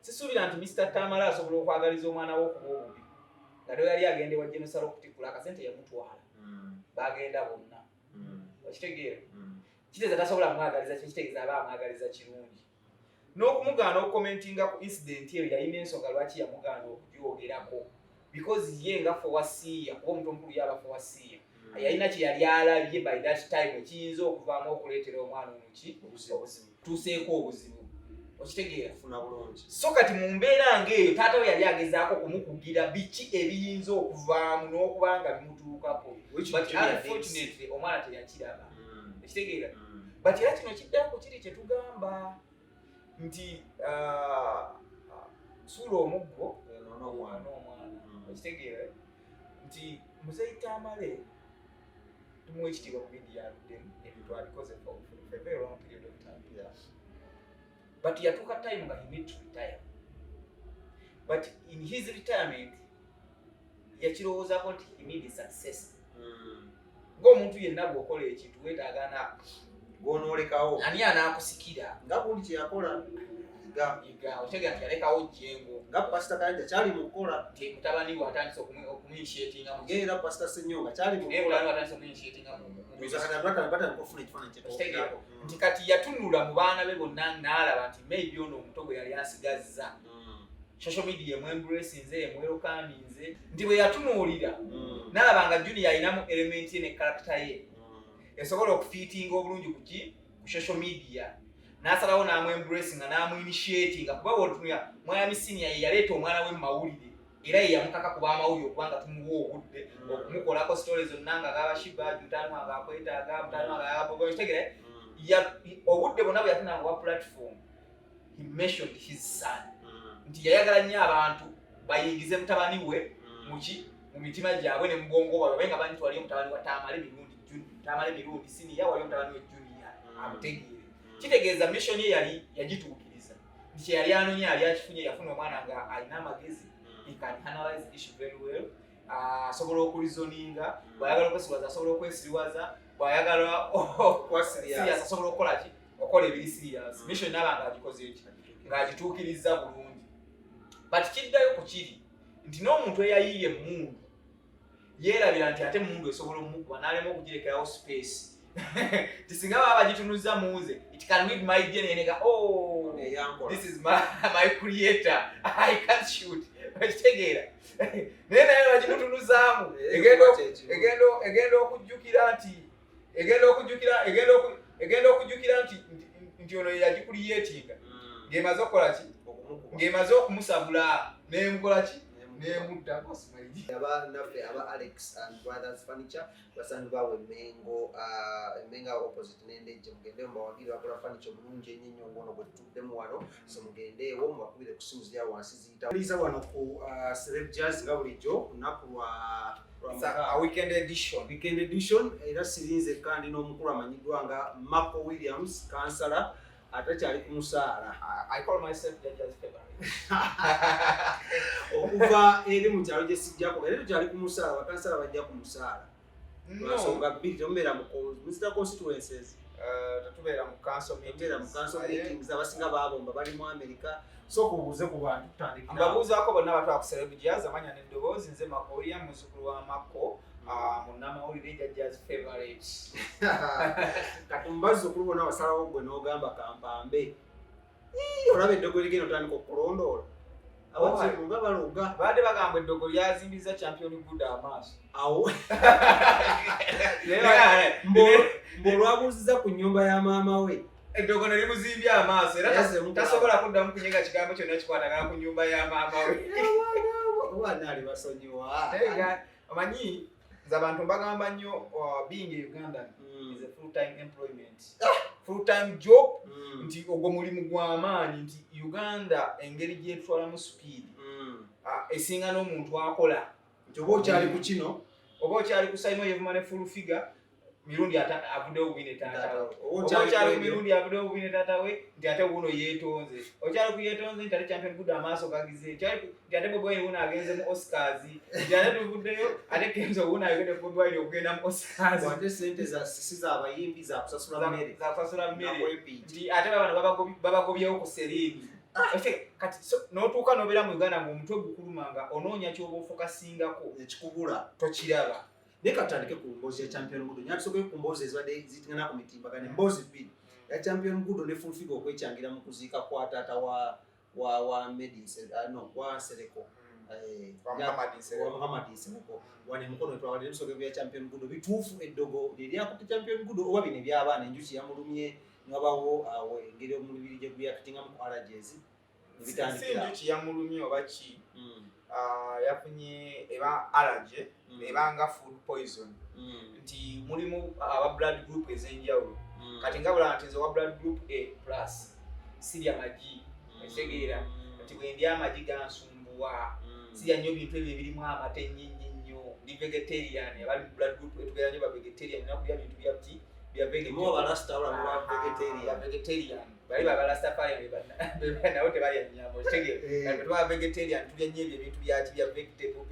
sisuubira nti Mr. Tamale asobola okwagaliza omwana we okuba obubi nga yali agende wa Genosalo okutikula akasente yamutwala bagenda bonna okitegeera kitegeeza tasobola kumwagaliza kitegeeza aba amwagaliza kirungi n'okumugaana okukomentinga ku incident eyo yalina ensonga lwaki yamugaana okugyogerako because ye nga fowasiya kuba omuntu omukulu yaba fowasiya yalina kye yali alabye by that time ekiyinza okuvaamu okuleetera omwana omuki tuuseeko obuzibu okitegeera so kati mu mbeera ng'eyo taata we yali agezaako kumukugira biki ebiyinza okuvaamu n'okubanga bimutuukako but unfortunately omwana teyakiraba okitegeera but era kino kiddako kiri kye tugamba nti suula omuggo n'omwana okitegeera nti Muzeeyi Tamale tumuwa ekitiibwa ku bindi yaluddemu ebintu abikoze for a very long period of time. But yatuuka time nga he need to retire. But in his retirement yakirowoozaako nti he need success. Ng'omuntu yenna bw'okola ekintu weetaagana gwonoolekawo ani anaakusikira nga buli kye yakola iga otegeera nti yalekawo Jjengo nga Pastor Kanja kyali mu kukola nti mutabani we atandise okuminitiatinga era Pastor Senyonga kyali mu kukola atandise okuminitiatinga nti kati yatunula mu baana be bonna n'alaba nti maybe ono omuto gwe yali asigazza social media emwembracinze emwerokaninze nti bwe yatunuulira n'alaba nga Junior alinamu element ye ne character ye esobola okufiitinga obulungi ku social media n'asalawo n'amwembracinga n'amuinitiatinga kuba bw'otunulira Mwami Senior ye yaleeta omwana we mu mawulire era ye yamukaka kuba amawulire okubanga tumuwa obudde okumukolako stories zonna nga gabashiba mutano wange akwetaaga mutano wange agabogoyo kitegere obudde bwonna bwe yafunanga bwa platform he mentioned his son nti yayagala nnyo abantu bayingize mutabani we mu mitima gyabwe ne mubwongo bwabwe nga bantu waliyo mutabani wa Tamale Mirundi Senior waliyo mutabani we Junior amutegeere kitegeeza mission ye yali yagituukiriza nti kye yali anoonya yali akifunye yafuna omwana nga alina amagezi he can analyze issue very well asobola okulizoninga bw'ayagala okwesiriwaza asobola okwesiriwaza bw'ayagala serious asobola okukola ki okola ebiri serious mission n'aba ng'agikoze eki ng'agituukiriza bulungi but kiddayo ku kiri nti n'omuntu eyayiye emmundu yeerabira nti ate emmundu esobola omukuba n'alema okugirekerawo space tisinga baba bagitunuza muze it can read my DNA nega this is my creator I can't shoot ekitegeera naye naye bagitutunuzaamu egenda okujjukira nti ono yagicreatinga ng'emaze okukola ki ng'emaze okumusabula n'emukola ki nemudda bosmaidi naffe aba Alex and Brothers Furniture basanyu bawe Menga opposite n'Endejje mugende mbawagire bakola furniture bulungi ennyo ngono bwe tutuddemu wano so mugendeewo mubakubire ku simu zya wansi ziyita liza wano ku Celeb Jazz nga bulijjo lunaku lwa weekend edition era sirinze kandi n'omukulu amanyiddwa nga Marco Williams kansala atakyali ku musaala. I call myself Judge's favorite. Okuva eri mu kyalo gye sijjako era tukyali ku musaala bakansala bajja ku musaala nsonga bbiri temubeera mu Mr. Constituencies tetubeera mu council meetings abasinga baabomba bali mu America so kubuuze ku bantu tutandikira mbabuuzaako bonna abatwala ku Celeb Jazz amanya n'eddoboozi nze Makoria muzzukulu wa Mako munnamawulire Judge's favorite kati mubazzukulu bonna basalawo gwe n'ogamba kampambe olaba eddogo ligenda otandika okulondoola abakiru nga balunga baadde bagamba eddogo lyazimbiza champion good amaaso awo mb'olwabuuziza ku nnyumba ya maama we eddogo ne limuzimbya amaaso era tasobola kuddamu kunyiga kigambo kyonna kikwatagana ku nnyumba ya maama we obaana ali basonyiwa omanyi nze abantu mbagamba nnyo being a Ugandan is a full-time employment full-time job nti ogwo mulimu gw'amaanyi nti Uganda engeri gyetwalamu speed esinga n'omuntu akola nti oba okyali ku kino oba okyali ku Simon Yevumane full figure Mirundi avuddewo bubi ne taata we okyali ku Mirundi avuddewo bubi ne taata we nti ate wuno yeetonze okyali ku yeetonze nti ate champion good amaaso gagize nti ate Bobi Wine wuno agenze mu Oscars nti ate tuvuddeyo ate Kenzo wuno ayogedde ku Bobi Wine okugenda mu Oscars ate sente si z'abayimbi za kusasula mmere nti ate bano babagobyewo ku Seriini kati n'otuuka n'obeera mu Uganda ng'omutwe gukulumanga onoonya ky'oba ofokasingako ekikubula tokiraba. naye katandike ku mboozi ya champion ngudo nyatusoboye ku mboozi ezibadde zitingana ku mitimbagano emboozi bbiri ya champion ngudo ne full figure okwekyangira mu kuziika kwa taata wa Medinse wa Sereko Muhammad Nsereko wane mukono twawalira ebisoke bya champion ngudo bituufu eddogo liryakutte champion ngudo oba bino ebyabaana enjuki yamulumye ngabawo engeri omulubiri gye guyakitinga mu RGS bitandikira enjuki yamulumye oba ki yafunye eba allergy ebanga food poison nti mulimu aba blood group ez'enjawulo kati nga bulaba nti nze wa blood group A+ sirya magi etegeera nti bwe ndya amagi gansumbuwa sirya nnyo bintu ebyo ebirimu amata ennyingi nnyo ndi vegetarian abali mu blood group etubeera nnyo ba vegetarian nakulya bintu bya vegetarian bali babalastafarian nawo tebalya nnyama okitegeera tuba vegetarian tulya nnyo ebyo ebintu bya vegetable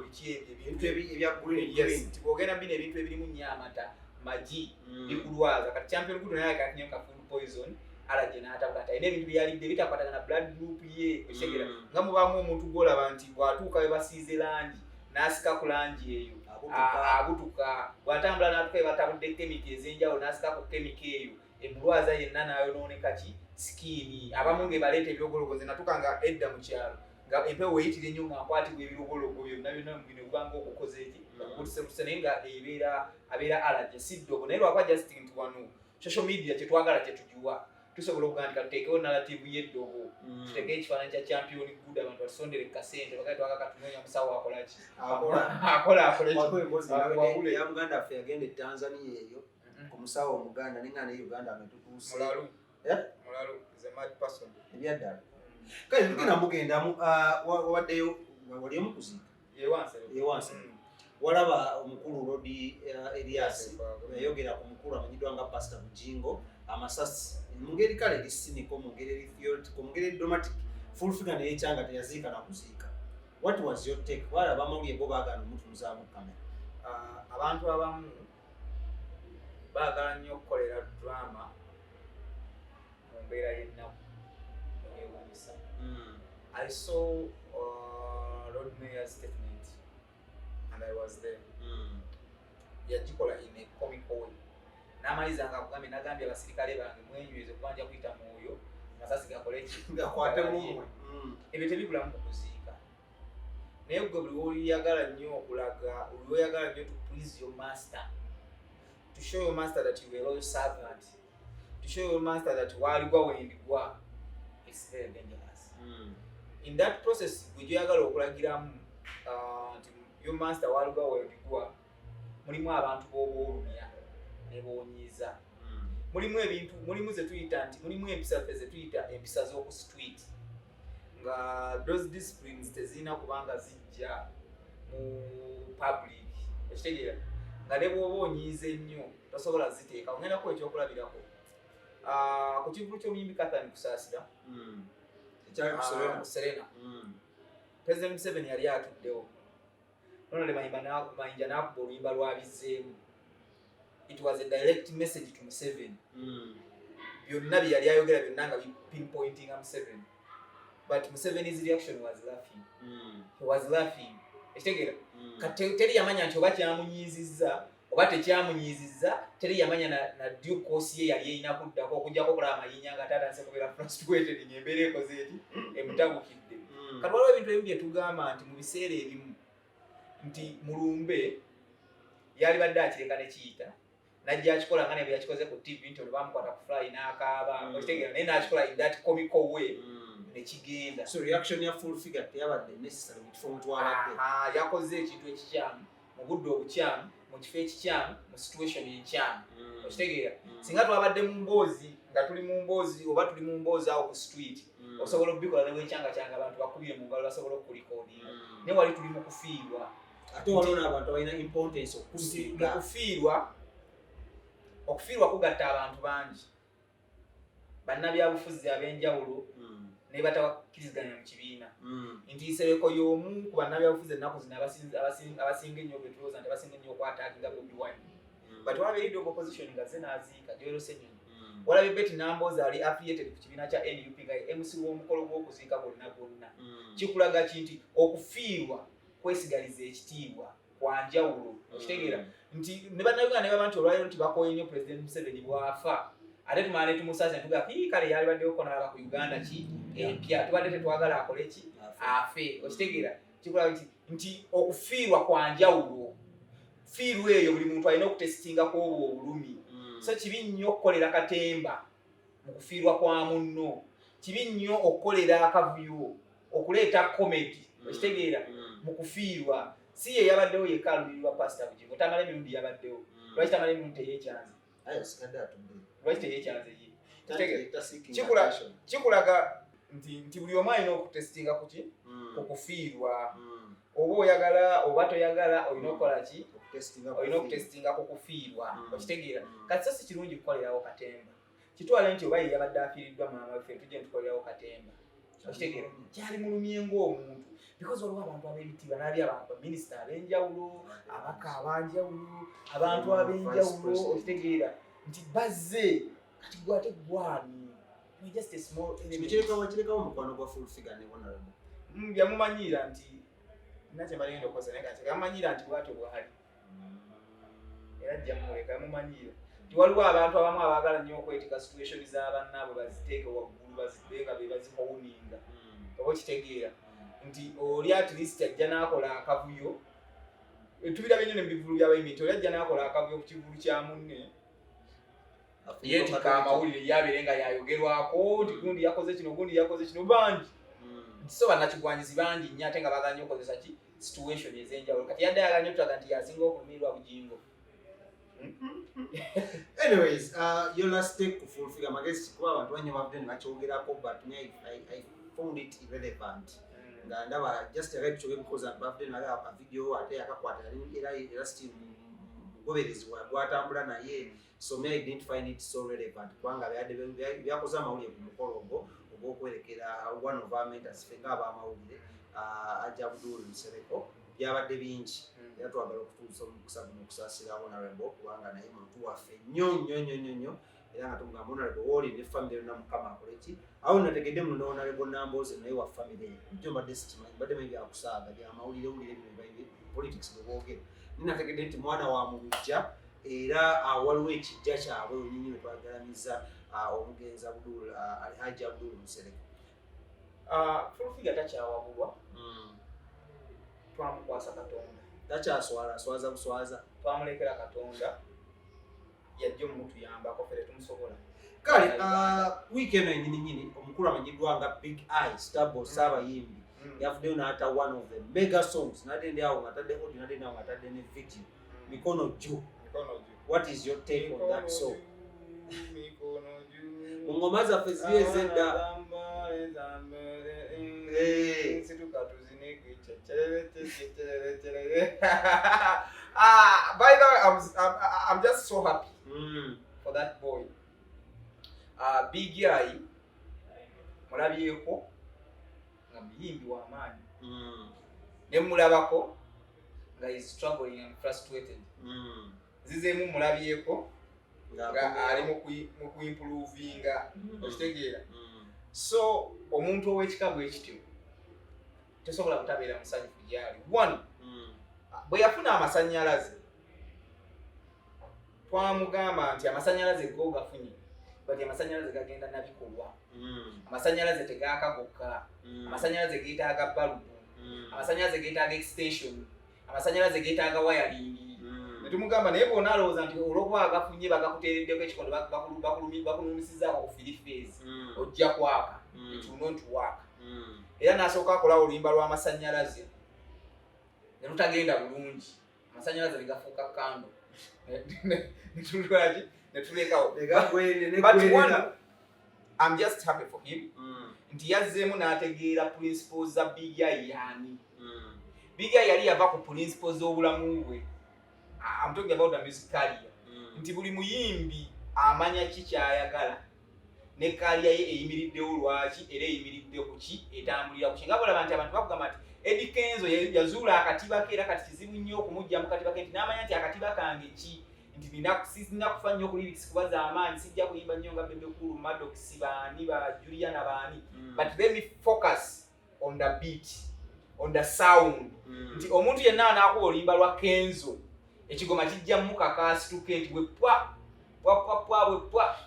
biki ebyo ebintu ebya green tibwogenda bino ebintu ebirimu nnyo amata magi bikulwaza kati champion gudu naye akatinyo ka food poison allergy n'atabuka ati ayina ebintu byalidde bitakwatagana na blood group ye okitegeera nga mubaamu omuntu gwolaba nti bw'atuuka we basiize langi n'asika ku langi eyo abutuka bw'atambula n'atuuka we batabudde kemika ez'enjawulo n'asika ku kemika eyo emulwaza yenna n'ayonooneka ki sikiini abamu ng'ebaleeta ebirogologo nze natuuka nga edda mu kyalo nga empewo weyitira ennyo ng'akwatibwa ebirogologo byonna byonna bino kubanga okukoze eki okutusekutuse naye nga abeera allergy siddogo naye lwakuba just nti wano social media kyetwagala kyetugiwa tusobola okugandika tuteekewo narrative y'eddogo tuteekewo ekifaananyi kya champion good abantu batusondere ku kasente bakati twagala katunoonya musawo akolaki akola ya muganda affe yagenda e Tanzania eyo ku musawo omuganda ninga ne Uganda ametutuuse mulalu ze mad person ebyaddala kale tugenda mugendamu wawaddeyo wali omukuziika yewanse walaba omukulu Rodi Elias yayogera ku mukulu amanyiddwa nga Pastor Bujingo amasasi mu ngeri kale erisiniko mu ngeri eritheoretic mu ngeri diplomatic full figure naye kyanga teyaziika na kuziika. What was your take? Wala bamawulire bo baagala omuntu muzaamu kamera. Abantu abamu baagala nnyo okukolera drama mu mbeera y'ennaku eyewuunyisa. I saw Lord Mayor's statement and I was there. Yagikola in a comical way. N'amaliza nga kugambye nagambye abasirikale bange mwenyweze kubanja kuyita mwoyo masasi gakole gakwate mumwe. Ebyo tebibulamu kukuziika. Naye gwe buli oyagala nnyo okulaga buli oyagala nnyo to please your master, to show your master that you were a loyal servant, to show your master that waligwa wendigwa, it's very dangerous. In that process gwe oyagala okulagiramu nti your master waligwa wendigwa, mulimu abantu b'obuulumya ne boonyiiza. Mulimu ebintu, mulimu ze tuyita nti mulimu empisa ze tuyita empisa z'oku street. Nga those disciplines tezina kubanga zijja mu public. Ekitegeera nga ne bw'oba onyiize nnyo tosobola ziteeka. Ogendako ekyokulabirako. Ku kivulu ky'omuyimbi Catherine Kusaasira. Ekyali ku Serena. President Museveni yali atuddewo. Nonole Mayinja n'akuba oluyimba lwabizzeemu. It was a direct message to Museveni. Byonna bye yali ayogera byonna nga pinpointing Museveni. But Museveni's reaction was laughing. He was laughing. Ekitegeera teri yamanya nti oba kyamunyiizizza oba tekyamunyiizizza, teri yamanya na due course ye yali erina kuddako okujjako okulaba amayinja nga taatandise kubeera frustrated ng'embeera ekoze eti emutagukidde. Kati waliwo ebintu ebimu bye tugamba nti mu biseera ebimu nti Mulumbe yali badde akireka ne kiyita najja akikola nga ne bwe yakikoze ku TV nti olwo bamukwata ku fly n'akaaba. Okitegeera naye n'akikola in that comical way nekigenda. So reaction ya full figure teyabadde necessary mu kifo mutwalabde. Yakoze ekintu ekikyamu mu budde obukyamu mu kifo ekikyamu mu situation enkyamu. Okitegeera singa twabadde mu mboozi nga tuli mu mboozi oba tuli mu mboozi awo ku street osobola okubikola ne bwekyanga kyanga abantu bakubire mu ngalo basobola okulikodinga. Naye wali tuli mu kufiirwa. Ate waliwo n'abantu abalina importance okusiiga. Okufiirwa kugatta abantu bangi. Bannabyabufuzi ab'enjawulo ne batakkiriziganya mu kibiina. Ntiisereko y'omu ku bannabyabufuzi ennaku zino abasinga ennyo bwe tulowooza nti abasinga ennyo okwataakinga Bobi Wine. But wabeeridde opposition nga ze n'aziika Joel Ssenyonyi Olabye Betty Namboza ali affiliated ku kibiina kya NUP nga MC w'omukolo gw'okuziika bonna kikulaga kinti okufiirwa kwesigaliza ekitiibwa kwa njawulo okitegeera nti ne bannayuganda ne baba nti olwaliro nti bakooye nnyo President Museveni bw'afa ate tumala ne tumusaza ne tugaa kale yali baddeyo konalaba ku Uganda ki empya tubadde tetwagala akole ki afe okitegeera kikulaga nti okufiirwa kwa njawulo fiirwa eyo buli muntu alina okutesitingako obwo obulumi so kibi nnyo okukolera katemba mu kufiirwa kwa munno kibi nnyo okukolera akavuyo okuleeta comedy okitegeera mu kufiirwa si ye yabaddewo yekka alumirirwa Pastor Bugingo Tamale Mirundi yabaddewo lwaki Tamale Mirundi teyekyanze lwaki teyekyanze ye kikulaga nti buli omu alina okutesitinga kuki kukufiirwa oba oyagala oba toyagala olina okukola ki olina okutesitinga kukufiirwa okitegeera kati so si kirungi kukolerawo katemba kitwale nti oba ye yabadde afiiriddwa maama waffe tujje ntukolerawo katemba okitegeera kyali mulumye ng'omuntu because waliwo abantu ab'ebitiibwa n'ali abantu baminisita ab'enjawulo abaka abanjawulo abantu ab'enjawulo okitegeera nti bazze kati gwe ate gwani just a small kirekawo mukwano gwa full figure ne honorable yamumanyiira nti nakye balenda okukosa naye kati yamumanyiira nti bwatyo bwali era ajja mumuleka yamumanyiira nti waliwo abantu abamu abaagala nnyo okwetika situation z'abannaabwe baziteeke waggulu bazibbe nga be bazikowuninga oba okitegeera nti oli at least ajja n'akola akavuyo tubirabye nnyo ne mu bivulu by'abayimi nti oli ajja n'akola akavuyo ku kivulu kya munne yeetika amawulire yabeere nga yayogerwako nti gundi yakoze kino bangi nti so bannakigwanyizi bangi nnyo ate nga baagala nnyo okukozesa ki situation ez'enjawulo kati yadde ayagala nnyo tulaga nti yasinga okulumirirwa Bugingo. Anyways, your last take to full figure magezi kuba abantu banyuma bavudde ne bakyogerako but me I found it irrelevant. Ndaba just a right to because bavudde ne balaba video ate akakwata era still mugoberezibwa gwatambula naye so me I didn't find it so relevant kubanga byakoze amawulire ku mukolo ogw'okwerekera one of our mentors fenga ab'amawulire Ajja Abdul Musereko byabadde bingi era twagala okutuusa omukisa guno okusaasira honorable kubanga naye muntu waffe nnyo era nga tumugamba honorable woli ne family yonna mukama akole ki awo nategedde muno honorable Namboze naye wa family jjo mbadde sikimanyi mbadde mu byakusaaga byamawulire politics bwe boogera ninategedde nti mwana wa mulujja era waliwo ekijja kyabwe onyinyi bwe twagalamiza omugenzi Abdul Alhaji Abdul Musereko Fulfiga takyawabulwa twamukwasa Katonda takyaswaza buswaza twamulekera Katonda yajja omutuyambako fere tumusobola kale week eno ennyini omukulu amanyiddwa nga Big Eye Starboy Saabayimbi yafuddeyo n'ata one of the mega songs natende awo ngatadde audio natende awo ngatadde ne video mikono juu. What is your take on that song? Ngoma zaffe zibe zedda by the way, I'm just so happy for that boy. Big Eye mulabyeko nga muyimbi wa maanyi ne mulabako nga is struggling and frustrated zizeemu mulabyeko nga ali mu kuimprovinga okitegeera so omuntu ow'ekikabu ekityo tosobola kutabeera musanyufu gyali one bwe yafuna amasannyalaze twamugamba nti amasannyalaze go gafunye bati amasannyalaze gagenda nabikolwa amasannyalaze tegaaka gokka amasannyalaze geetaaga balubu amasannyalaze geetaaga extension amasannyalaze geetaaga wiring netumugamba naye bwona alowooza nti olwokuba agafunye bagakuteereddeko ekikondo bakulumisizaako ku filifeezi ojja kwaka etuno ntuwaaka era n'asooka akolawo oluyimba lw'amasannyalaze ne lutagenda bulungi amasannyalaze ne gafuuka kando netulaki netulekawo but one I'm just happy for him nti yazzeemu n'ategeera principles za Big Eye yaani Big Eye yali yava ku principles z'obulamu bwe I'm talking about the music career nti buli muyimbi amanya ki kyayagala ne career ye eyimiriddewo lwaki era eyimiridde ku ki etambulira ku ki nga bolaba nti abantu bakugamba nti Eddie Kenzo yazuula akatiba ke era kati kizibu nnyo okumujja mu katiba ke nti n'amanya nti akatiba kange ki nti sina kufa nnyo ku lyrics kuba z'amaanyi, sijja kuyimba nnyo nga Bebe Cool, Maddox, baani ba Juliana baani, but let me focus on the beat, on the sound. Nti omuntu yenna anaakuba oluyimba lwa Kenzo ekigoma kijja mukakaasituke nti bwe pwa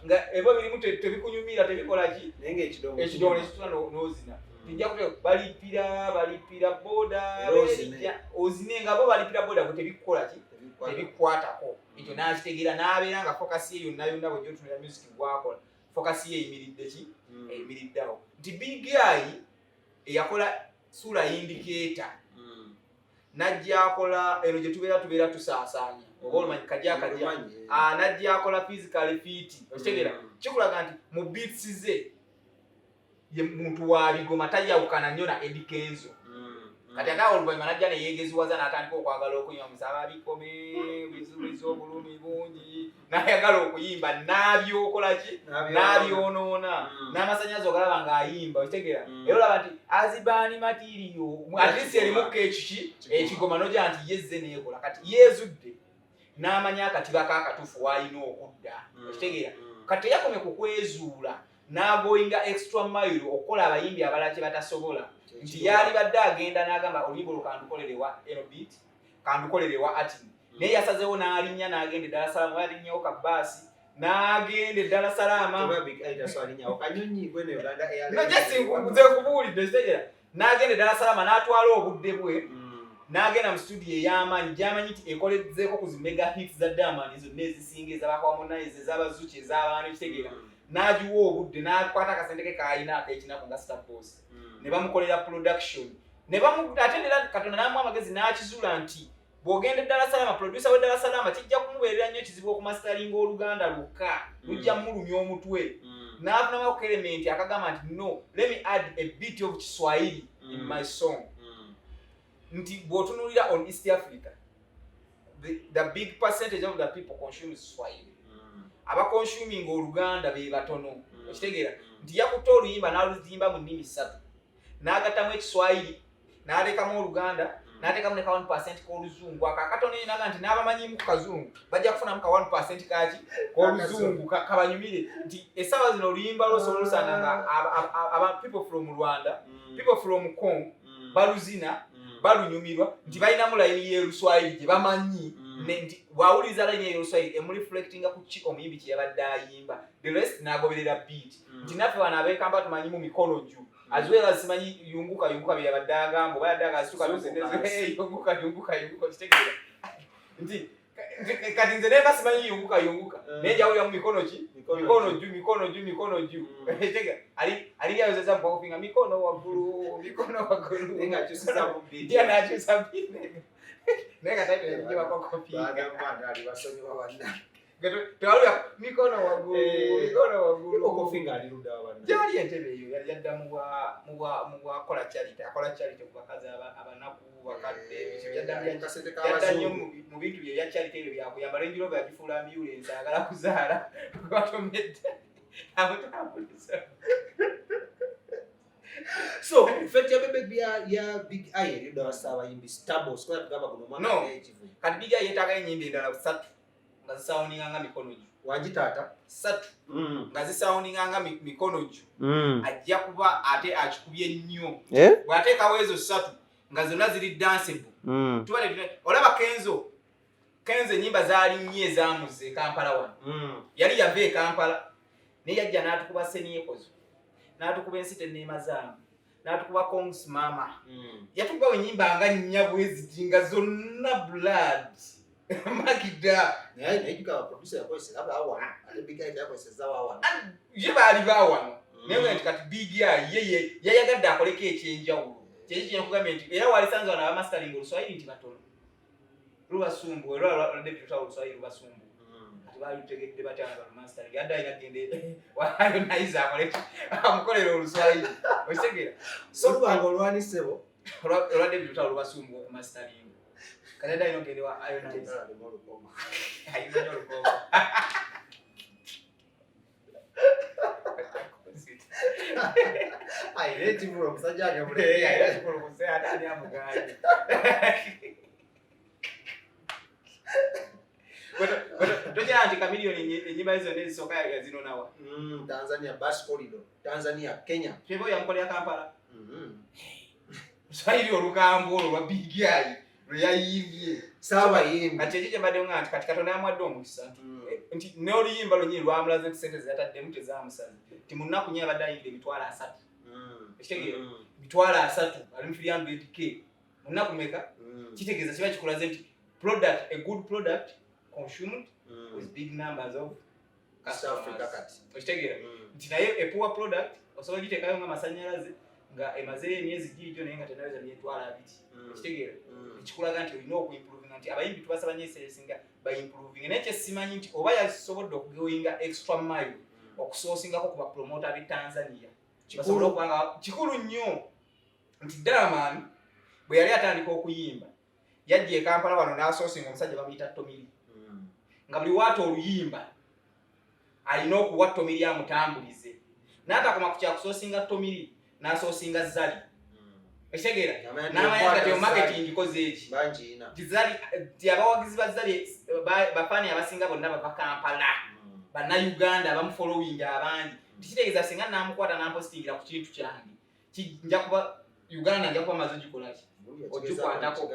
nga ebo birimu tebikunyumira tebikola ki ekidongo ekitula n'ozina tijja kutya balipira boda ozine nga bo balipira boda bwe tebikukola ki tebikwatako ekyo n'akitegeera n'abeera nga focus ye yonna bwe gyotunira music gwakola focus ye eyimiridde ki eyimiriddeawo nti Big Guy eyakola Sula Indicator najja akola eno gye tubeera tusaasaanya oba olumanyi kajja najja akola Physical Fit okitegeera kikulaga nti mu beats ze ye muntu wa bigoma tajawukana nnyo na Eddie Kenzo kati ate oluvannyuma najja neyeegeziwaza n'atandika okwagala okuyimba musaba bikome bizubiza obulumi bungi n'ayagala okuyimba n'abyokola ki n'abyonoona n'amasanyazi ogalaba ng'ayimba okitegeera era olaba nti azibani material at least erimuko ekigoma nojja nti yezze neekola kati yeezudde n'amanya akatiba kaakatuufu w'alina okudda okitegeera kati teyakomye ku kwezuula n'agoyinga extra mile okukola abayimbi abalala kye batasobola nti yali badde agenda n'agamba oluyimba olwo kandukolerewa beat kandukolerewa atin naye yasazeewo n'alinnya n'agenda eddala salama yalinnyawo kabaasi n'agenda eddala salama nze kubuulidde kitegeera n'agenda eddala salama n'atwala obudde bwe n'agenda mu studio ey'amaanyi gy'amanyi nti ekolezeeko ku zi mega hits za Diamond zonna ezisinga ez'Abaharmonize ez'Abazuki ez'abaana ekitegeera n'agiwa obudde n'akwata akasente ke k'alina ak'ekinaku nga Star Boss ne bamukolera production ate era Katonda n'amuwa amagezi n'akizuula nti bw'ogenda eddala salama producer w'eddala salama kijja kumubeerera nnyo ekizibu okumasteringa oluganda lwokka lujja mulumya omutwe n'afunamu akukelementi akagamba nti no let me add a bit of Kiswahili in my song nti bw'otunuulira on East Africa the big percentage of the people consume Swahili abaconsuming oluganda be batono okitegeera nti yakutte oluyimba n'aluzimba mu nnimi 3 n'agattamu ekiswahili n'alekamu oluganda n'ateekamu ne ka 1% k'oluzungu akakatono ye naga nti n'abamanyimu ku kazungu bajja kufunamu ka 1% kaki k'oluzungu kabanyumire nti essaawa zino oluyimba lwosobola olusanga nga people from Rwanda people from Congo baluzina balunyumirwa nti balinamu layini y'Oluswahili gye bamanyi nti bw'awuliriza layini y'Oluswahili emureflectinga ku ki omuyimbi kye yabadde ayimba the rest n'agoberera beat nti naffe wano abeekamba tumanyimu mikono jju as well as simanyi yunguka bye yabadde agamba oba yadde agasituka yunguka kitegeera nti kati nze neeba simanyi yunguka naye jawulira mu mikono ki mikono jju tegeera aliyayozeza mukwakufinga mikono waggulu n'akyusa beat naye kataitojibako kofinga tewalula mikono waggulu okufinga aliruda abantu gyali entebe eyo yadda mu bwa charity akola charity ku bakazi abanaku bakadde yadda nnyo mu bintu bye bya charity ebyo byakuyamba Range Rover yagifuula ambulance agala kuzaala batomedde amutambuliza so effect ya bebe ya Big Eye eriruda basaba yimbi stable sikola tugamba kuno mwana ekivu kati Big Eye yetaaga ennyimba endala 3 nga zisawuninga nga mikono jju wagitaata 3 nga zisawuninga nga mikono jju ajja kuba ate akikubye nnyo bw'ateekawo ezo 3 nga zonna ziri danceable olaba Kenzo ennyimba zaali nnyo ezaamuze Kampala wano yali yava e Kampala naye yajja n'atukuba Seniekozo n'atukuba Ensite Neemazaamu n'atukuba Kongs Mama yatukubawo ennyimba nga nnya bweziti nga zonna blood Magida naye jukaba producer yakozesa labda awana ate Big Eye yakozesa awana ye baali baawano naye nti kati Big Eye yayagadde akoleko ekyenjawulo kyekyo kugambye nti era walisanze wano abamastering Oluswahili nti batono lubasumbu era David Tutawo Oluswahili lubasumbu ati balutegedde batyanga mastering adda ayina gende wayo naiza akoleki amukolera Oluswahili okitegeera so lwango olwanisebo olwa David Tutawo lubasumbu okumastering Canada inogelewa ionize. Ayina olukoma. Ayireti bro musajja nyamule. Ayireti bro musajja atani amugaye. Toja anti kamilioni enyimba hizo nezisoka yazinonawa. Tanzania bus corridor, Tanzania Kenya. Twebo yankolera Kampala. Swahili olukambo olwa bigyai luyayivye. Sawa yimbi. Ati ekije mbadde ngati kati Katonda yamwadde omukisa nti ne oluyimba lonyi lwamulaze kusente ziyatadde mute zamusaze. Ti munnaku nnyo abadde ayingire emitwalo 3. Ekitegeera emitwalo 3 ali mu 300k. Munnaku meka? Kitegeeza kiba kikulaze nti product, a good product consumed with big numbers of customers. Ekitegeera nti naye a poor product osobola giteekayo nga masanyalaze nga emazeyo emyezi gijjo naye nga tenaweza myetwalo 2. Ekitegeera ekikulaga nti olina okuimproving nti abayimbi tubasaba nnyo eseesinga baimproving naye kyesimanyi nti oba yasobodde okugoyinga extra mile okusoosingako ku bapromota b'e Tanzania basobola okubanga kikulu nnyo nti Diamond bwe yali atandika okuyimba yajja e Kampala wano n'asoosinga omusajja bamuyita Tomili nga buli waata oluyimba alina okuwa Tomili amutambulize n'atakoma ku kyakusoosinga Tomili n'asoosinga Zali. Ekitegeera n'amanya kati marketing koze eki Zali abawagizi ba Zali bafani abasinga bonna bava Kampala banna Uganda bamufollowing abangi kitegeeza singa n'amukwata n'ampostingira ku kintu kyange kijja kuba Uganda nja kuba mazo gikolaki ojukwatako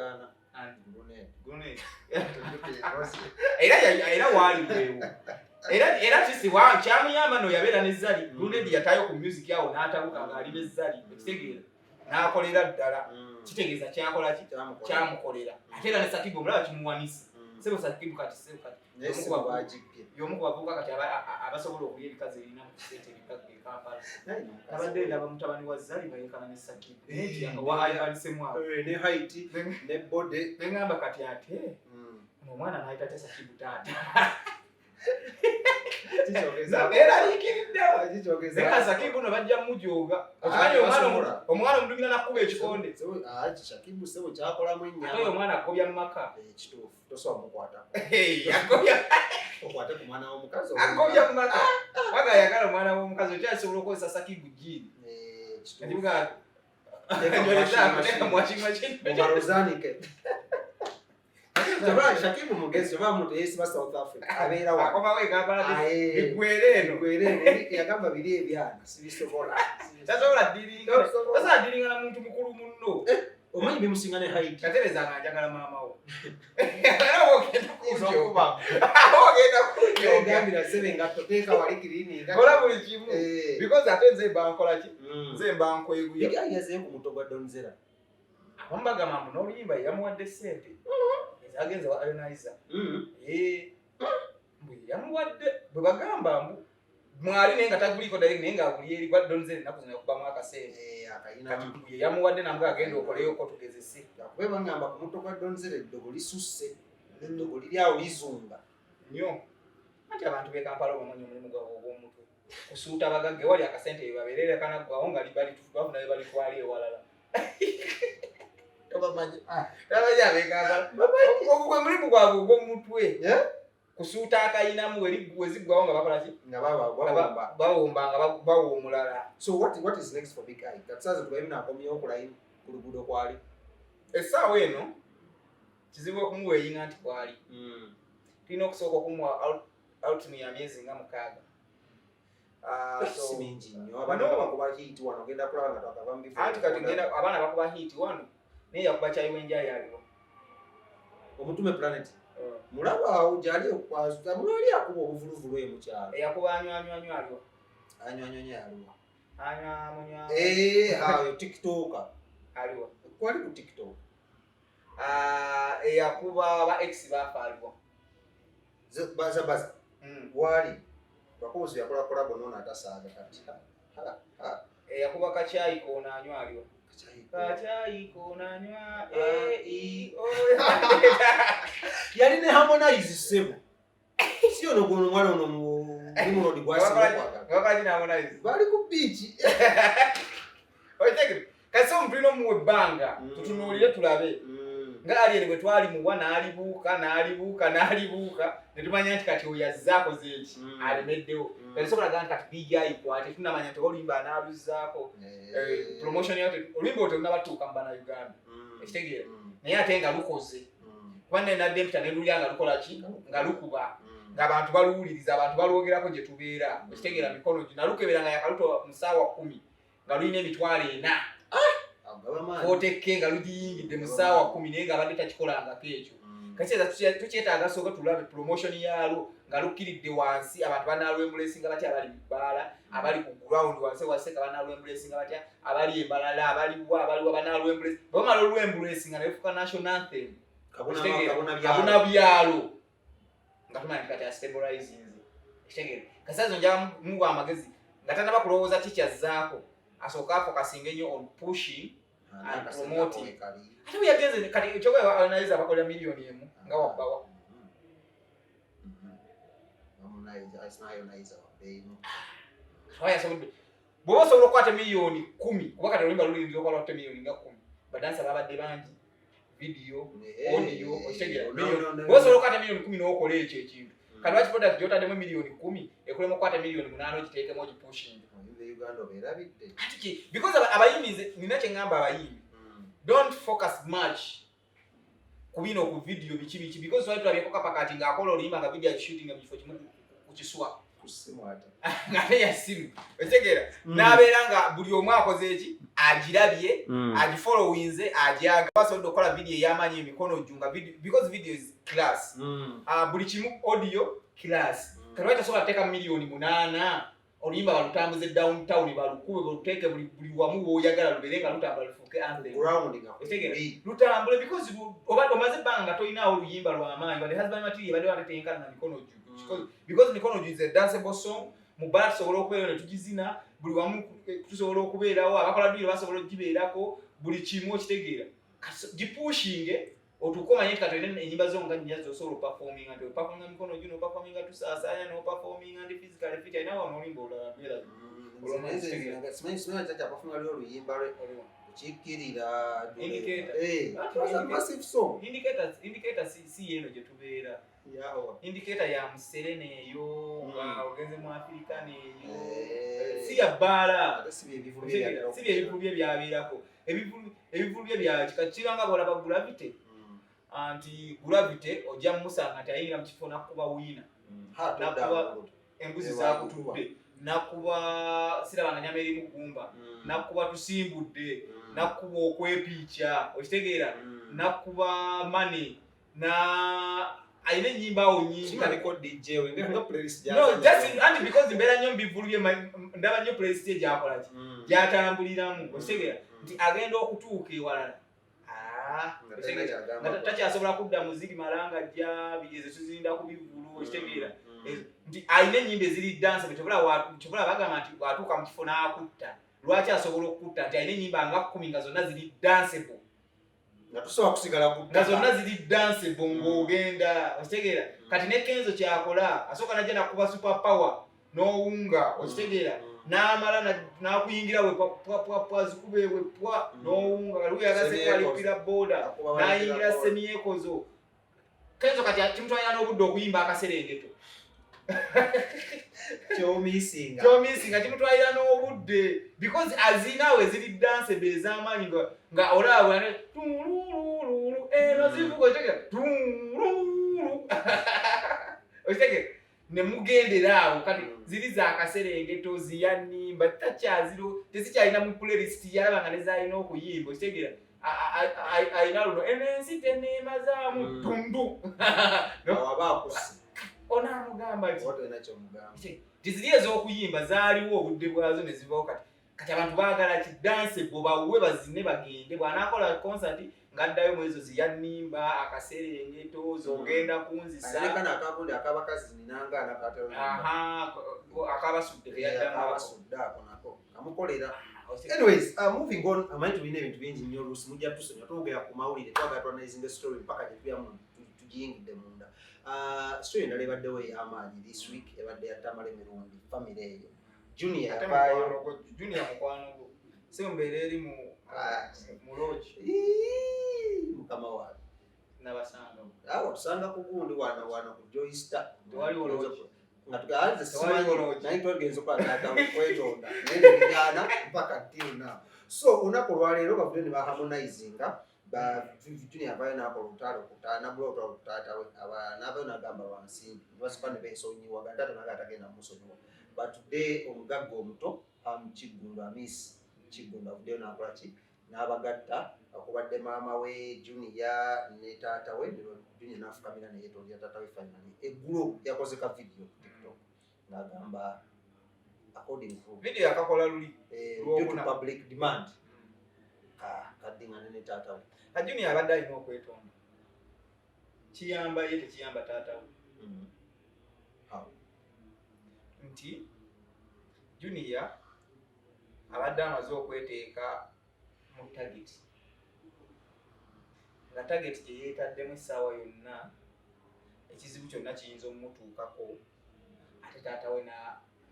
era wali bwewo era kisi wa kyamuyamba no yabeera ne Zali Lunedi yatayo ku music yawo n'atabuka ng'ali ne Zali ekitegeera n'akolera ddala kitegeeza kyakolaki kyamukolera ate era ne Sakibu omulaba kimuwanisa sebo Sakibu kati y'omu ku bavubuka kati abasobola okulya ebikazi ebirina mu kusente ebikazi e Kampala abadde ndaba mutabani wa Zali bayekana ne Sakibu ayibalisemwawo ne Haiti ne Bode neŋŋamba kati ate omwana n'ayita te Sakibu taata era Sakibu no bajja mujoga omwana omudumira nakuba ekikonde Sakibu sebo kyakolamu ennyama ate omwana akobya mu maka ekituufu tosobola mukwatako akobya okwate ku mwana w'omukazi akobya mu maka waga ayagala omwana w'omukazi okyasobola okukozesa Sakibu jini katibuga mubarozanike Shakibu mugezi oba muntu yesiba South Africa abeera wa akomawe Kampala igwereno yagamba biri ebyana sibisobola tasobola diringa na muntu mukulu munno omanyi bimusinga ne Haiti katereza nga njagala maama wo era ogenda kuzokuba ogenda kugambira sebe nga toteeka wali cleaning kola buli kimu because ate nze bankola ki nze bankweguya bigali yaze ku muto gwa Donzera ambaga mambo n'oluyimba yamuwadde ssente agenza wa Ionizer mbwe yamuwadde bwe bagamba mbu mwali naye nga taguliko direct naye nga buli eri gwa Donzera naku zina kubamu akasente akayina mbwe yamuwadde nambwe agenda okoleyo ko tugezese yakwe bangamba ku muto gwa Donzera eddogo lisusse eddogo liri awo lizunga nnyo anti abantu b'e Kampala bamanyi omulimu gwabwe ogw'omutwe kusuuta bagagge wali akasente bye babeerera kanagwawo nga libali tufuna bye balitwali ewalala tabamanyi ab'e ogwo gwe mulimu gwabwe ogw'omutwe kusuuta akayinamu weziggwawo nga bakola ki nga bawomba nga bawa omulala. So what is next for Big Eye? Katusaaza tubaime nakomyewo okulayini ku luguudo kwali essaawa eno kizibu okumuweeyinga nti kwali tulina okusooka okumuwa outmu ya myezi nga 6 si bingi nnyo abaana bakuba hiiti wano ogenda kulaba nga twakava mu bifo anti kati genda abaana bakuba hiiti wano naye yakuba kyayiwenjayo aliwo Omutume Planet mulaba awo gyali okwazuza mwali akuba obuvuluvulu eyo mu kyalo eyakuba anywanywanywa aliwo anywanywanya aliwo anywamunywa ayo TikTok aliwo kwali ku TikTok eyakuba ba ex bafa aliwo baza wali bakozi yakola kolabo nona atasaaga kati eyakuba kacyayi koonanywa aliwo kacyayi koonanywa yali ne Harmonize sebo sio no gono mwalo no mulimodi Harmonize bali ku beach oyiteke kaso mpino muwe banga tutunuulire tulabe nga ali bwe twali muwa n'alibuuka netumanya nti kati oyazzaako zeeki alemeddewo kalisobola gamba kati bijja ikwate tunamanya nti olimba anaaluzaako promotion yote olimba ote unabatuuka mu bana Uganda ekitegeera naye ate nga lukoze kwanne nadde mpita ne lulya nga lukola ki nga lukuba ng'abantu baluwuliriza abantu balwogerako gye tubeera okitegeera mikono gyo nalukebera nga yakaluto mu ssaawa 10 nga lulina emitwalo 4 footeke nga lugiyingidde mu ssaawa 10 naye ng'abadde takikolangako ekyo kati tukyetaaga sooka tulabe promotion yaalwo nga lukkiridde wansi abantu banaalwembulesinga batya abali mu bbaala abali ku ground wansi waseka banaalwembulesinga batya abali embalala abaliwa banaalwembulesinga bamala olwembulesinga ne lufuuka national anthem kabuna byalo nga tumanyi kati astabilizing ekitegeera kasazo nja muwa amagezi nga tanaba kulowooza kikyazzaako asooka focusinga ennyo on pushing and promoting ate bwe yagenze kati ekyokuba analyze abakolera miliyoni emu nga wabbawa bw'oba osobola okukwata miliyoni 10 kuba kati oluyimba lulinza okwata miliyoni nga 10 badansa babadde bangi video audio okitegeera bw'oba osobola okukwata miliyoni 10 n'okola ekyo ekintu kati lwaki product gy'otaddemu miliyoni 10 ekulemu okukwata miliyoni 8 ogiteekemu ogipushing because abayimbi nina kye ngamba abayimbi don't focus much kubino ku video biki because twali tulabyeko kapakati ng'akola oluyimba nga video shooting mu kifo kimu ku kiswa ngate ya simu otegeera n'abeera nga buli omu akoze eki agirabye agifollowinze agyaga basobodde okukola video ey'amanyi emikono junga because video is class buli kimu audio class kati lwaki osobola kuteeka miliyoni 8 oluyimba balutambuze downtown balukube baluteeke buli wamu w'oyagala lubeere nga lutambula lufuuke lutambule because obadde omaze ebbanga nga tolinaawo oluyimba lw'amaanyi but husband material badde batetenkana na mikono ju because mikono ju is a danceable song mu bbala tusobola okubeera ne tugizina buli wamu tusobola okubeerawo abakola duyiro basobola okugibeerako buli kimu okitegeera gipushinge otukomanye kati olina ennyimba zo nga nnya zosobola opafominga nti opafominga mikono gino opafominga tusaasaanya n'opafominga ndi physical fit alina wano oluyimba olulala beera indicator si yeno gye tubeera indicator ya muserene eyo nga ogenze mu African eyo si ya bbaala si byebivulu bye byabeerako ebivulu bye byakibanga bolaba gravity anti gravity ojja musanga nti ayingira mu kifo nakuba wiina nakuba embuzi zakutudde nakuba sirabanga nyama eri mugumba nakuba tusimbudde nakuba okwepiica okitegeera nakuba mane na ayina ennyimba awo nyingi anti because mbeera nnyo mubivulu bye ndaba nnyo playlist egyakola ki gyatambuliramu okitegeera nti agenda okutuuka ewalala takyasobola kudda muziri malangajja ezo tuzirinda ku bivulu okitegeera nti alina ennyimba eziri danse kyobula bagamba nti bwatuuka mu kifo n'akutta lwaki asobola okutta nti alina ennyimba nga 10 nga zonna ziri danceable nga zonna ziri danceable ng'ogenda okitegeera kati ne Kenzo kyakola asooka najja nakuba super power n'owunga okitegeera n'amala n'akuyingira we pwa zikube we pwa n'owunga kaluyagase kwalipira boda n'ayingira semyekozo Kenzo kati kimutwalira n'obudde okuyimba akaserengeto kyomisinga kimutwalira n'obudde because azinawe ziri danceable ez'amaanyi nga olaba tulululu eno zivuga okitegeera tululu okitegeera ne mugendera awo kati ziri za kaserengeto ziyanimba tezikyalina mu playlist yalabanga ne zalina okuyimba okitegeera ayina luno enensi teneema zaamu tundu onaamugamba tiziri ez'okuyimba zaaliwo obudde bwazo ne zivawo kati abantu baagala ki danceable bawuwe bazine bagende bw'anaakola concert ng'addayo mu ezo ziyanimba akaserengeto zogenda kunzisa akabasudde kamukolera. Anyways, moving on, amanyi tulina ebintu bingi nnyo oluusi mujja tusomya twogera ku mawulire twagala twanalizinga story mpaka gye tuyamu tugiyingidde munda. Story endala ebaddewo ey'amaanyi this week ebadde ya Tamale Mirundi family eyo Junior yakaayo mukwano gwo so mbeera eri mu lodge mukama waawe nabasanga awo tusanga ku gundi wana ku Joyster tewaliwo lodge nga tugaanze simanyi naye twagenza okwatata kwetonda nende bigana mpaka till now. So unaku lwaleero bavudde ne baharmonizinga Junior avayo n'akola olutalo n'agula olutalo ku taata we n'avayo n'agamba wansimbi basooka ne beesonyiwa taata naye atagenda musonyiwa but today omugagga omuto Kiggundu Amisi Kiggundu avuddeyo n'akola ki n'abagatta akubadde maama we Junior ne taata we Junior n'afukamira ne Yetondela Ttata we finally eggulo yakoze ka video ku TikTok n'agamba according to video akakola luli due to public demand kadingane ne taata we Junior abadde alina okwetonda kiyamba ye tekiyamba taata we nti Junior abadde amaze okweteeka mu target nga target gye yeetaddemu essaawa yonna ekizibu kyonna kiyinza omumutuukako ate taata we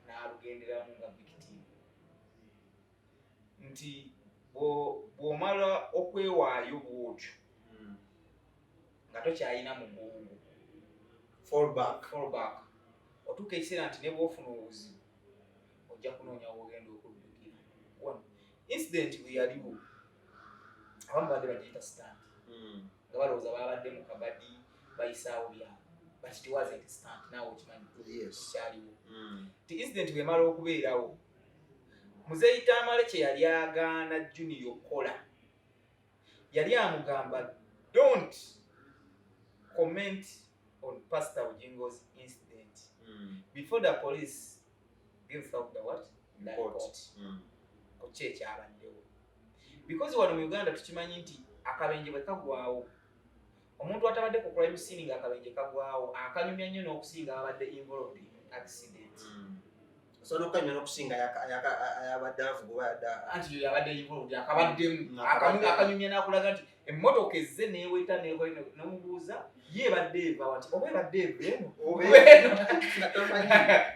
n'alugenderamu nga victim nti bw'omala okwewaayo bw'otyo nga tokyalina mugongo fall back otuuka ekiseera nti ne bw'ofuna obuzibu ojja kunoonya w'ogenda okuddukira. Incident bwe yaliwo abamu badde bagiyita stand nga balowooza babadde mu kabadi bayisaawo byabwe but it wasn't stand naawe okimanyi kyaliwo ti incident bw'emala okubeerawo muzeeyi Tamale kye yali agaana Junior okukola yali amugamba don't comment on Pastor Ujingo's incident before the police gives out the what? The report. Ku kye kyabaddewo because wano mu Uganda tukimanyi nti akabenje bwe kagwawo omuntu atabadde ku crime scene nga akabenje kagwawo akanyumya nnyo n'okusinga abadde involved in accident so n'okanyumya n'okusinga ayabadde avuga anti yabadde involved akabaddemu akanyumya n'akulaga nti emmotoka ezze neeweta n'omubuuza ye badde eva nti oba ebadde eva eno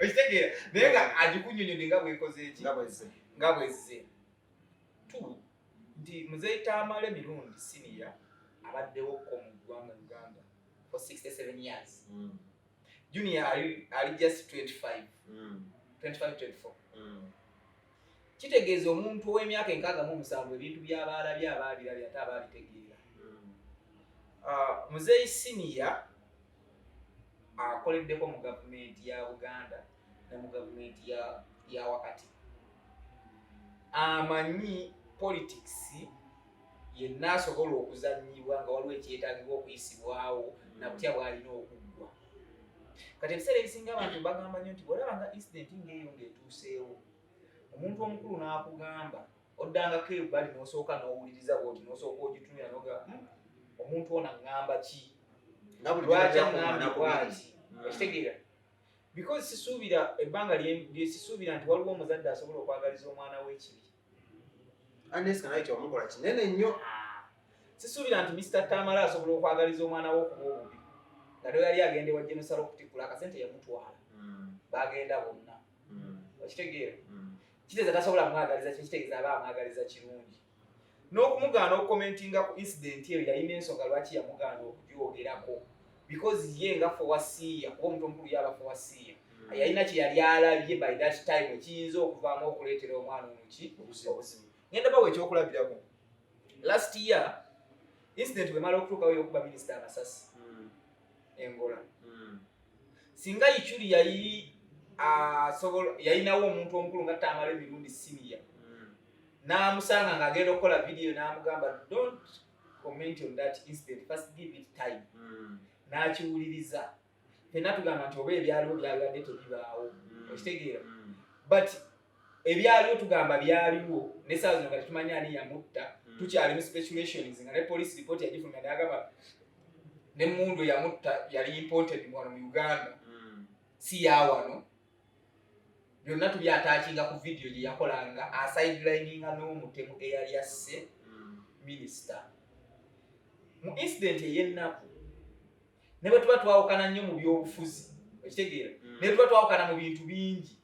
okitegeera naye nga agikunnyonnyodde nga bwekoze eki nga bwezze nti muzeeyi Tamale Mirundi senior abaddewo ko mu ggwanga Uganda for 67 years Junior ali just 25 24 kitegeeza omuntu ow'emyaka 67 ebintu by'abaalabye abaalirabye ate abaalitegeera muzeeyi senior akoleddeko mu gavumenti ya Buganda ne mu gavumenti ya wakati amanyi politics yenna asobola okuzannyibwa nga waliwo ekyetaagibwa okuyisibwawo nabutya bw'alina okuggwa kati ebiseera ebisinga abantu bagamba nnyo nti bw'olaba nga incident ng'eyo ng'etuuseewo omuntu omukulu n'akugamba oddangako ebbali n'osooka n'owuliriza bw'oti n'osooka ogitunira n'oga omuntu ono aŋŋamba ki lwaki aŋŋambye bw'ati okitegeera because sisuubira ebbanga sisuubira nti waliwo omuzadde asobola okwagaliza omwana w'ekibi wamukola kinene nnyo sisuubira nti Mr. Tamale asobola okwagaliza omwana we okuba obubi nga nawe yali agenda ewa Jenosalo okutikula akasente yamutwala bagenda bonna okitegeera kitegeeza tasobola mwagaliza kitegeeza aba amwagaliza kirungi n'okumugaana okukomentinga ku incident eyo yalina ensonga lwaki yamugaana okugyogerako because ye nga fowasiya kuba omuntu omukulu yaba fowasiya yalina kye yali alabye by that time ekiyinza okuvaamu okuleetera omwana omuki obuzibu ngenda bawo ekyokulabirako last year incident bwemala okutuukawo y'okuba minisita amasasi engola singa ichuli yalinawo omuntu omukulu nga Tamale Mirundi senior n'amusanga ng'agenda okukola video n'amugamba don't comment on that incident first give it time n'akiwuliriza fenna tugamba nti oba ebyaliwo byabadde tebibaawo okitegeera but ebyaliwo tugamba byaliwo n'essaawa zino nga tetumanyi ani yamutta tukyali mu speculations nga ne police report yagifulumya n'agamba ne mundu yamutta yali imported wano mu Uganda si yawano byonna tubyataakinga ku video gye yakolanga asidelininga n'omutemu eyali asse minisita mu incident ey'ennaku ne bwe tuba twawukana nnyo mu byobufuzi okitegeera ne tuba twawukana mu bintu bingi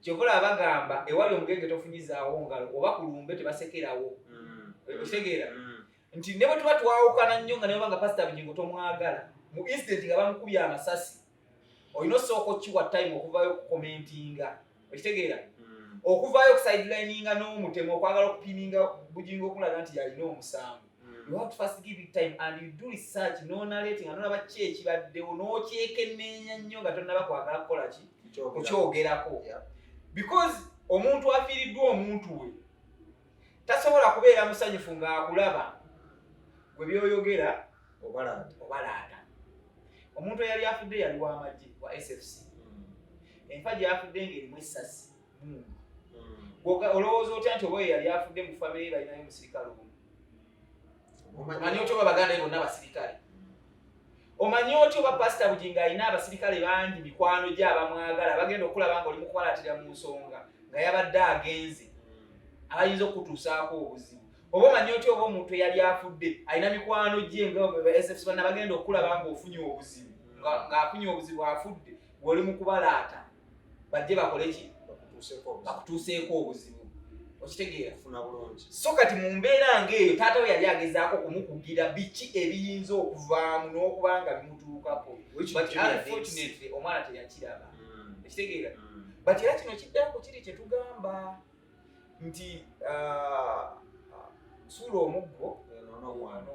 kyokola abagamba ewali omugenge tofunyizaawo ngalo oba ku lumbe tebasekerawo okitegeera nti ne bwe tuba twawukana nnyo nga nebanga Pastor Bugingo tomwagala mu incident nga bamukubye amasasi olina osooka okiwa time okuvaayo okukomentinga okitegeera okuvaayo okusidelininga n'omutemu okwagala okupininga Bugingo okulaga nti yalina omusango You have to first give it time and you do research, no narrating, and no ki ekibaddewo n'okyekenneenya nnyo nga tonnaba kwagala kukola ki kukyogerako. Because omuntu afiiriddwa omuntu we tasobola kubeera musanyufu ng'akulaba gwe byoyogera obalaata. Omuntu eyali afudde yali w'amagye wa SFC. Enfa gy'afudde ng'erimu essasi mundu. Olowooza otya nti oba yali afudde mu famire balinayo omusirikale omu? Omanyi otya oba Baganda bonna abasirikale? Omanyi otya oba Pastor Bujinga alina abasirikale bangi mikwano gye abamwagala bagenda okulaba nga oli mu kukwalaatira mu nsonga nga yabadde agenze abayinza okutuusaako obuzibu? Oba omanyi otya oba omuntu eyali afudde alina mikwano gye nga SFC bonna bagenda okulaba ng'ofunye obuzibu ng'afunye obuzibu afudde ng'oli mu kubalaata bajje bakole ki? Bakutuuseeko obuzibu. Okitegeera? So kati mu mbeera ng'eyo taata we yali agezaako okumukugira biki ebiyinza okuvaamu n'okuba nga bimutuukako. But unfortunately omwana teyakiraba. Okitegeera? But era kino kiddako kiri kye tugamba nti suula omuggo n'omwana.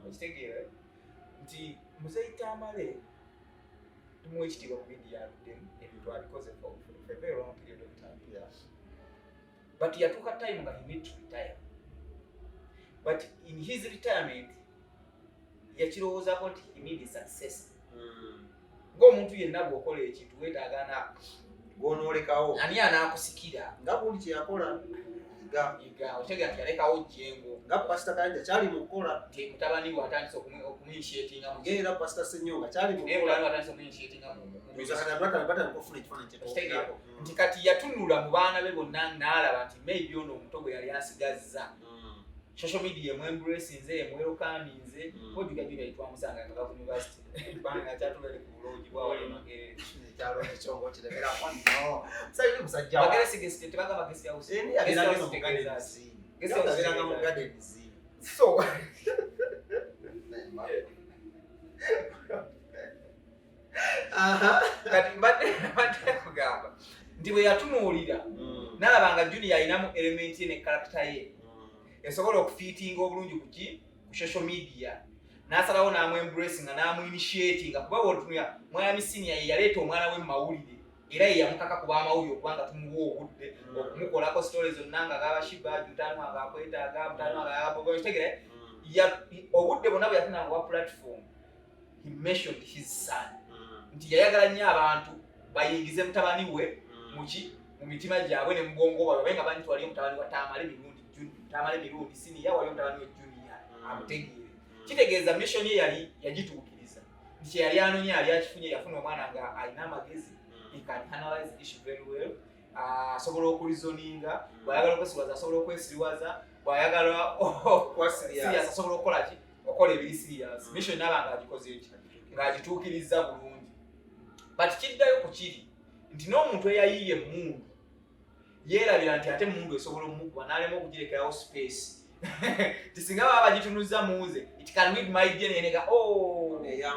Okitegeera? Nti Muzeeyi Tamale tumuwa ekitiibwa mu bindi yaluddemu ebintu abikoze for a very long period of time. But yatuuka time nga he need to retire. But in his retirement yakirowoozaako nti he need a success. Ng'omuntu yenna bw'okola ekintu weetaagana gwonoolekawo ani anaakusikira nga buli kye yakola yiga. Otegeera nti yalekawo Jjengo nga Pastor Kanja kyali mu kukola nti mutabani we atandise okuminitiatinga mu ng'era Pastor Senyonga kyali mu naye kukola mutabani we atandise okuminitiatinga mu okufuna ekifaananyi kye nti kati yatunula mu baana be bonna n'alaba nti maybe ono omuto gwe yali asigazza social media emwembracinze emwerokaminze ojuga junior twamusanga nga ku university banga kyatulele ku bulungi bwawale Makerere kyalo kichongo kirekera kwano sayili musajja wa Makerere sigesti tebaga magesi ya usi endi abiranga mu gardens abiranga mu gardens so kati mbadde kugamba nti bwe yatunuulira n'alaba junior alinamu element ye ne character ye esobola okufiitinga obulungi ku social media n'asalawo n'amwembracinga n'amuinitiatinga kuba bw'otunuulira Mwami Senior ye yaleeta omwana we mu mawulire era ye yamukaka kuba amawulire okubanga tumuwa obudde okumukolako stories zonna nga gabashiba mutano nga akwetaaga mutano nga yabogotegere obudde bonna bwe yafunanga wa platform he mentioned his son nti yayagala nnyo abantu bayingize mutabani we mu mitima gyabwe ne mugongo bwabwe nga banyi twali mutabani wa Tamale Mirundi senior wali mutabani we junior amutegeere kitegeeza mission ye yali yagituukiriza nti yali anonya yali akifunye yafuna omwana nga alina amagezi he can analyze the issue very well asobola okulizoninga bw'ayagala okwesiriwaza asobola okwesiriwaza bw'ayagala serious asobola okukola ki okola ebiri serious mission n'aba ng'agikoze eki ng'agituukiriza bulungi but kiddayo ku kiri nti n'omuntu eyayiye emmundu yeerabira nti ate emmundu esobola omukuba n'alema okugirekerawo space tisinga baba bagitunuza muze it can read my DNA and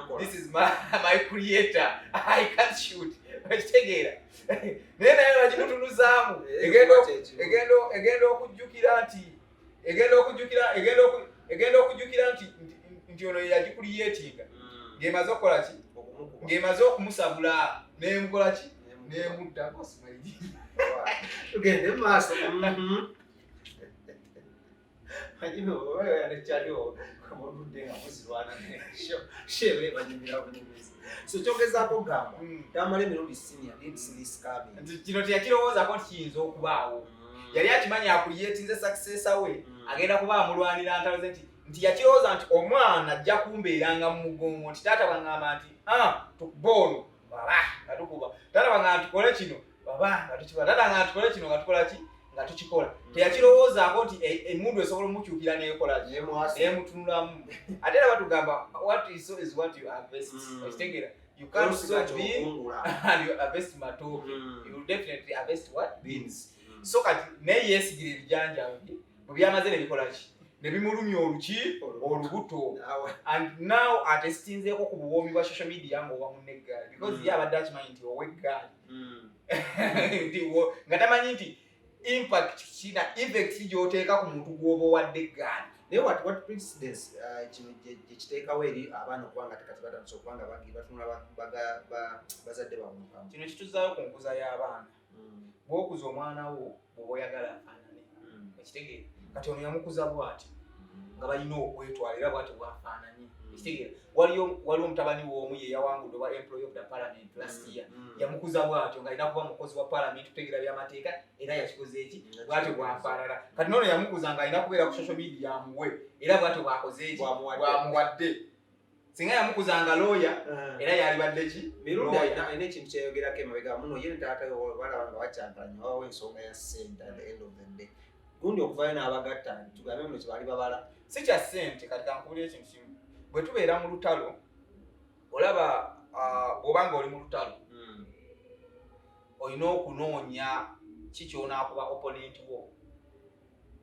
go this is my creator I can't shoot ekitegeera naye naye bagitunuzamu egenda okujjukira nti ono yagicreatinga ng'emaze okukola ki ng'emaze okumusabula n'emukola ki n'emuddako simaidi tugende mu maaso Imagino wewe anachaliwa kama runde nga muzirwana ne shebe banyimira bunyimizi so chogezaako gamba Tamale Mirundi senior needs this coming kino tekirowooza ko kiyinza okubaawo yali akimanya akuliyetinze successor we agenda kuba amulwanira ntalo nti yakirowooza nti omwana ajja kumbeeranga mu mugongo nti taata bangamba nti tukubolo baba atukuba taata bangamba tukole kino baba atukiba taata ngamba tukole kino ngatukola ki nga tukikola teyakirowoozaako nti emundu esobola omukyukira n'ekola n'emutunulamu ate era batugamba what you sow is what you harvest okitegeera you can't sow bean and you harvest matoke you will definitely harvest what beans so kati naye yeesigira ebijanjabye bwe byamaze ne bikola ki ne bimulumya olubuto and now atesitinzeeko ku buwoomi bwa social media ng'owa muneggaali because ye abadde akimanyi nti oweggaali nga tamanyi nti impact kina effect gy'oteeka ku muntu gw'oba owadde eggaali naye what precedence kino gye kiteekawo eri abaana okuba nga tekati batandise okuba nga batunula bazadde baabwe mu kamwa. Kino kituzaayo ku nkuza y'abaana. Bw'okuza omwana wo bw'oba oyagala afaanane. Ekitegeera kati ono yamukuza bw'ati nga balina okwetwala era bw'ati bw'afaananye. Ekitegeera waliwo omutabani w'omu ye yawangudde oba employee of the parliament last year. Yamukuza bw'atyo ng'alina kuba mukozi wa parliament tutegeera by'amateeka era yakikoze eki bw'atyo bw'afaanana. Kati n'ono yamukuza ng'alina kubeera ku social media amuwe era bw'atyo bw'akoze eki bw'amuwadde. Singa yamukuzanga lawyer era yalibadde ki Mirundi alina ekintu kyeyogerako emabega muno ye ne taata we balaba nga bakyankanya wabawo ensonga ya ssente at the end of the day. Gundi okuvaayo n'abagatta tugambe muno kye baali babala si kya ssente. Kati kankubulira ekintu kimu, bwe tubeera mu lutalo olaba bw'oba nga oli mu lutalo olina okunoonya ki ky'onaakuba opponent wo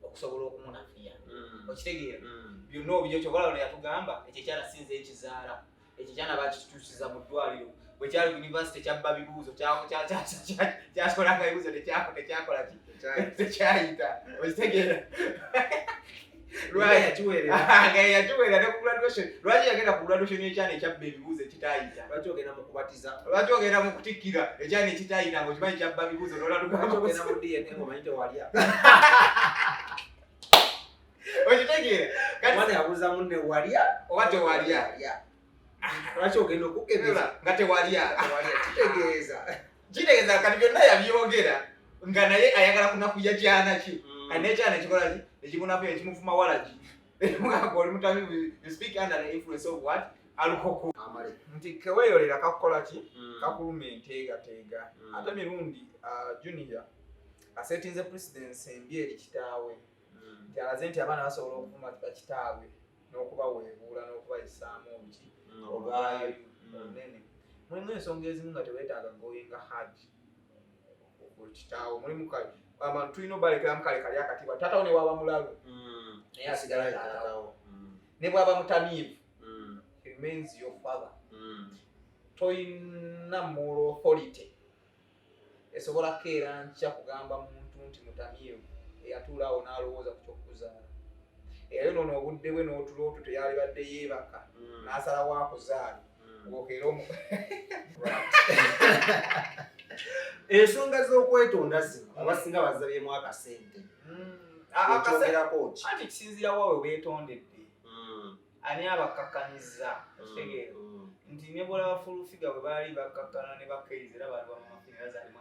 okusobola okumunafiya. Okitegeera byonna obijjo kyobola ono yatugamba ekyo ekyana sinze ekizaala ekyo ekyana bakituusiza mu ddwaliro bwe kyali ku university kyabba bibuuzo kyakolanga bibuuzo tekyakola ki tekyayita. Okitegeera yakiweerera ne ku graduation. Lwaki yagenda ku graduation y'ekyana ekyabba ebibuuzo ekitayita? lwaki ogenda mu kubatiza Lwaki ogenda mu kutikkira ekyana ekitayita ng'okimanyi kyabba bibuuzo ogenda mu DNA ng'omanyi tewalya okitegeera omwana yabuuza munne walya oba tewalya lwaki ogenda okukebera nga tewalya kitegeeza kati byonna yabyogera nga naye ayagala kunakuya kyana ki kati n'ekyana ekikola ki ekimunakuya ekimuvuma walagi emugaga oli mutami you speak under the influence of what alukoko nti keweeyolera kakukola ki kakuluma enteegateega. Ate Mirundi junior asetinze precedence embi eri kitaawe nti alaze nti abaana basobola okuvuma bakitaabwe n'okubaweebuula n'okubayisaamu obuki obwayo onene. Mulimu ensonga ezimu nga teweetaaga going hard ku kitaawe. Mulimu tulina obalekeramu kale kali akatibwa taatawo ne bwaba mulalu naye asigala taatawo ne bwaba mutamiivu he remains your father. Toyina moral authority esobola keera nkya kugamba muntu nti mutamiivu eyatuulaawo n'alowooza ku ky'okuzaala. Eyo noono obudde bwe n'otulo otu teyalibadde yeebaka n'asalawo akuzaala ng'okeera ensonga z'okwetonda zino abasinga bazabyemu akasente ekyogerako ki anti kisinziira waawe weetondedde ani abakakkanyiza. Okitegeera nti ne bwolaba fulufiga bwe baali bakkakkana ne bakkeiriza era baali bamamafina era zaalimu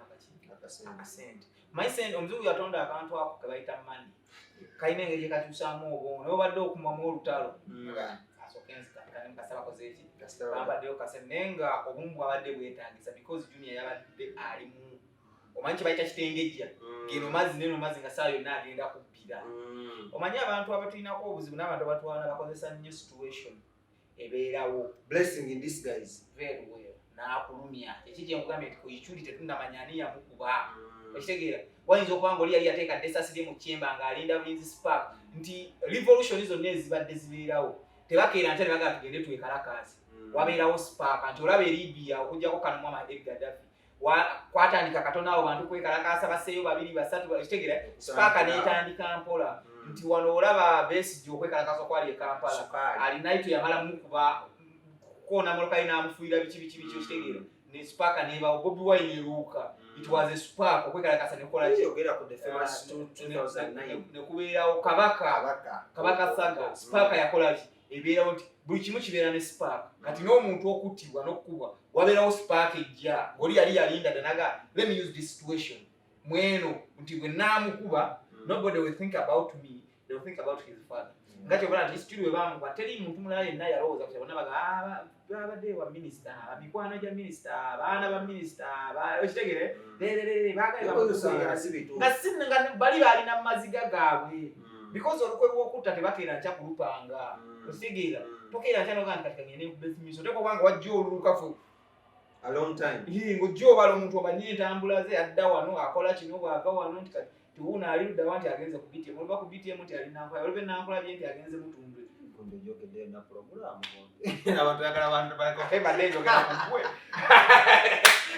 akasente. Mayi omuzungu yatonda akantu ako ke bayita mani kalina engeri gye katuusaamu obwongo naye obadde okumwamu olutalo asooka enzikankane mukasa bakoze eki bambaddeyo kasente naye nga obumu bwabadde bwetaagisa because junior yabadde alimu omanyi kye bayita kitengejja geno mazzi neno mazzi nga saa yonna agenda kubbira. Omanyi abantu abatulinako obuzibu n'abantu abatwana bakozesa nnyo situation ebeerawo blessing in disguise very well n'akulumya ekijja nkugambye nti kuyikyuli tetunnamanya ani yamukuba. Okitegeera wayinza okuba nga oli yali yateekadde essasi lye mu kyemba ng'alinda bulinzi spark nti revolution zonna ezibadde zibeerawo tebakeera nti bagala tugende twekalakaasi wabeerawo spark nti olaba Libya okuggyako Kanumwa Gaddafi kwatandika katono abo bantu kwekalakaasa baseeyo babiri basatu. Okitegeera spark n'etandika mpola nti wano olaba Besigye okwekalakaasa kwali e Kampala alinaito yamala mukuba kukoona molokayi n'amufuuyira biki. Okitegeera ne spark n'ebawo Bobi Wine eruuka it was a spark okwekalakaasa nekola ki ogera ku the famous 2009 nekubeerawo kabaka saga spark yakola ki ebeerawo nti buli kimu kibeera ne spark. Kati n'omuntu okuttibwa n'okkubwa wabeerawo spark ejja ng'oli yali yalinda danaga let me use this situation mweno nti bwe naamukuba nobody will think about me, they will think about his father. Nga kyobala nti situli we bamukuba teri muntu mulala yenna yalowooza kuti bonna baga babadde wa minisita mikwano gya minisita abaana ba minisita okitegere nga bali baalina mu maziga gaabwe because olukwe lw'okutta tebakeera nkya kulupanga. Okitegeera tokeera nkya nogaa nti kati kagende kubesimiso tekobanga wajja olulukafu a long time ng'ojja obala omuntu omanye entambula ze adda wano akola kino bw'ava wano nti kati tuwuuna ali luddawa nti agenze ku BTM oluba ku BTM nti ali nankola oluba nankola bye nti agenze mutundwe njogedde na program abantu bagala abantu bakebadde njogera kuwe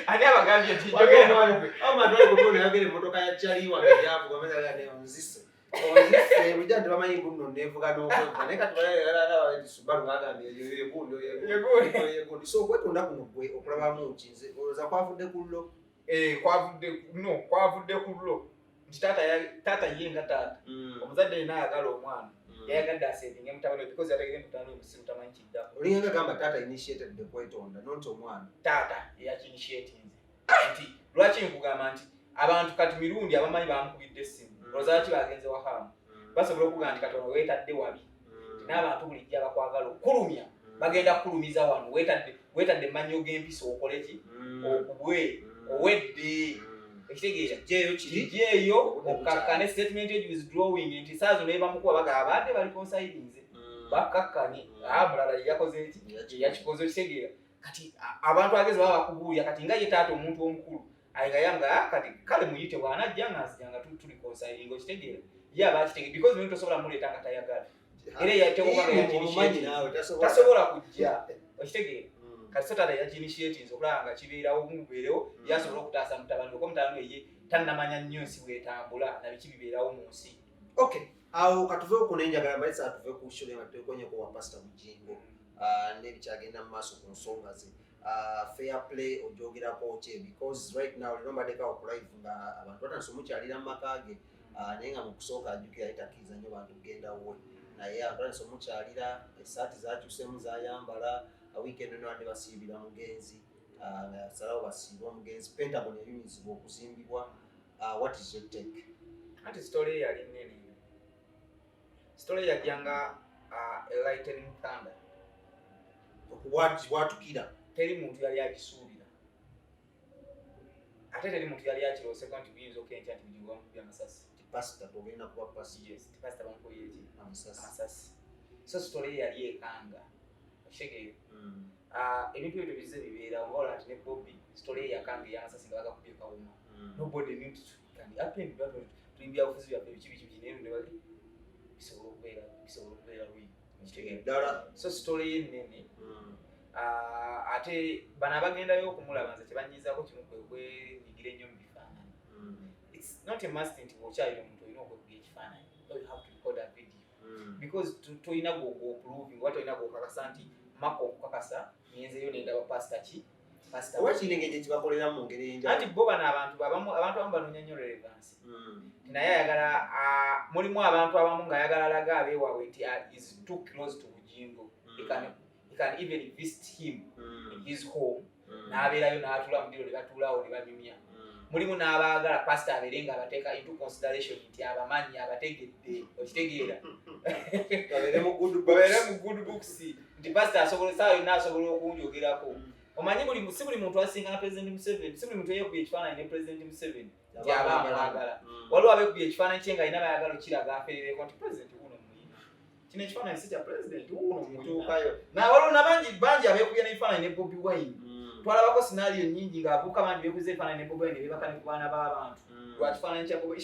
ani abagambye nti njogera abantu bali kutola yagere motoka ya chaliwa ng'avuga meza ne onzise Ozife mujante bamanyi guno nevuga n'okwevuga naye kati balaba Subaru ng'agambye yegundi so okwetonda kuno gwe okulabamu ki nze olowooza kwavudde ku llo kwavudde ku llo nti taata ye nga taata omuzadde yena ayagala omwana yayagadde asevinga mutabani we because yategere mutabani we musiru tamanyi kiddako olinga gamba taata initiated the kwetonda nonti omwana taata eyakinitiatinze nti lwaki nkugamba nti abantu kati Mirundi abamanyi bamukubidde essimu olowooza ki bagenze wakamu basobola okugamba nti Katonda weetadde wabi n'abantu bulijjo abakwagala okukulumya bagenda kukulumiza wano weetadde mannyo g'empisa okole ki okubwe owedde ekitegeera kijeeyo okakkane statement eyo withdrawing nti saa zino ebamukuba bagaba abadde bali consilinze bakakkanye mulala yakoze eki yakikoze okitegeera kati abantu ageze baba bakubuulya kati nga ye taata omuntu omukulu ayingayanga kati kale muyite bwanajja nga nzijanga tuli consiling okitegeera ye aba akitegeera because muntu tosobola muleeta nga tayagala era tasobola kujja okitegeera kati so taata yakinitiatinze okulaba nga kibeerawo mubeerewo yasobola okutaasa mutabani we ko mutabani we ye tannamanya nnyo nsi bwetambula nabiki bibeerawo mu nsi. Okay, awo katuveewo kuno enjagala mbalisa atuve ku shule nga twekonyeko wa Pastor Bujingo n'ebikyagenda mu maaso ku nsonga ze. Fair play ojogerako ki because right now lino mbadeka okulive nga abantu batandise omukyalira mu maka ge naye nga mu kusooka ajjukira ayitakkiriza nnyo bantu kugenda wuwe naye abantu batandise omukyalira essaati zakyusemu zayambala weekend eno ande basiibira mugenzi nga yasalawo basiibe omugenzi Pentagon eyunyizibwa okuzimbibwa. What is your take? Anti story yali nnene story yajjanga lightning thunder bwatukira teri muntu yali akisuubira ate teri muntu yali akirooseko nti buyinza okentya nti bujingwa mukubya amasasi pastor togenda kuba pastor. Yes, pastor bamukubye eki amasasi so story yali ekanga okitegeera ebintu ebyo bize bibeera obaola nti ne Bobby story yakanga ey'amasasi nga bagakubye kawuma nobody knew it can happen but tulimbya obufuzi byaffe biki neero ne bali bisobola okubeera lwi okitegeera so story yenene ate bano abagendayo okumulaba nze tebanyizaako kimu kwenyigira ennyo mu bifaananyi. It's not a must nti bw'okyalira omuntu olina okwekubya ekifaananyi you have to record a video because tolina gw'oproving oba tolina gw'okakasa nti maka okukakasa nyenzeyo nendaba pastor ki oba kinenge kibakolera mu ngeri enjawulo anti bo bano abantu abamu banoonya nnyo relevance naye ayagala mulimu abantu abamu ng'ayagala alaga abeewaabwe nti is too close to Bujingo. He can even visit him in his home n'abeerayo n'atuula mu diro ne batuulawo ne banyumya. Mulimu n'abaagala pastor abeere nga abateeka into consideration nti abamanyi abategedde okitegeera babeere mu good books nti pastor asobola saa yonna asobola okunjogerako. Omanyi si buli muntu asingana President Museveni, si buli muntu yeekubye ekifaananyi ne President Museveni nti aba amwagala. Waliwo abeekubye ekifaananyi kye nga alina bayagala okiraga aferereko nti President wuno muyina kino ekifaananyi si kya President wuno muyina. Waliwo nabangi abeekubye n'ebifaananyi ne Bobi Wine. Twalabako scenario nnyingi ng'avubuka bangi beekuza ebifaananyi ne Bobi Wine ne beebaka ne ku baana b'abantu lwa kifaananyi kya Bobi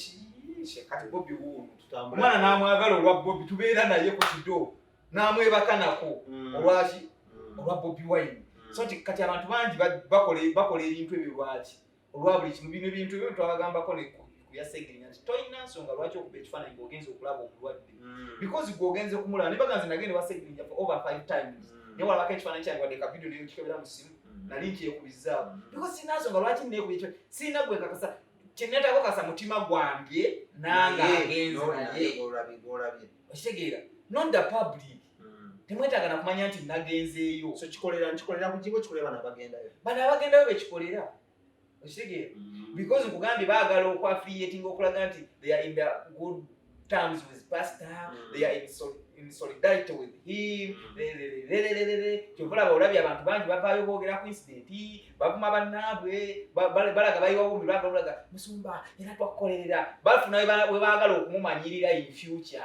kati Bobi wuno omwana n'amwagala olwa Bobi tubeera naye ku kido n'amwebaka nako olwaki olwa Bobi Wine. So kati abantu bangi bakola ebintu ebyo lwaki olwa buli kimu bino ebintu ebyo twabagambako ne kuyasegerinya nti tolina nsonga lwaki okuba ekifaananyi ng'ogenza okulaba omulwadde because gweogenze kumulaba ne baganze nagende basegerinya for over 5 times naye walabako ekifaananyi kyange wadde kavidiyo neyo kikebera mu simu nali nkyekubizaako because sirina nsonga lwaki neekubye ekyo sirina gwe kakasa kyenetako kasa mutima gwange nanga agenze naye okitegeera not the public temwetaaga na kumanya nti nagenzeeyo. So kikolera Bujingo kikolera bano abagendayo bekikolera okitegeera because nkugambye baagala okwaffiliating okulaga nti they are in the good terms with pastor they are in solidarity with him kyokulaba olabye abantu bangi bavaayo boogera ku incident bavuma bannaabwe balaga bayiwawo mulwagalaga musumba era twakukolerera bafuna we baagala okumumanyirira in future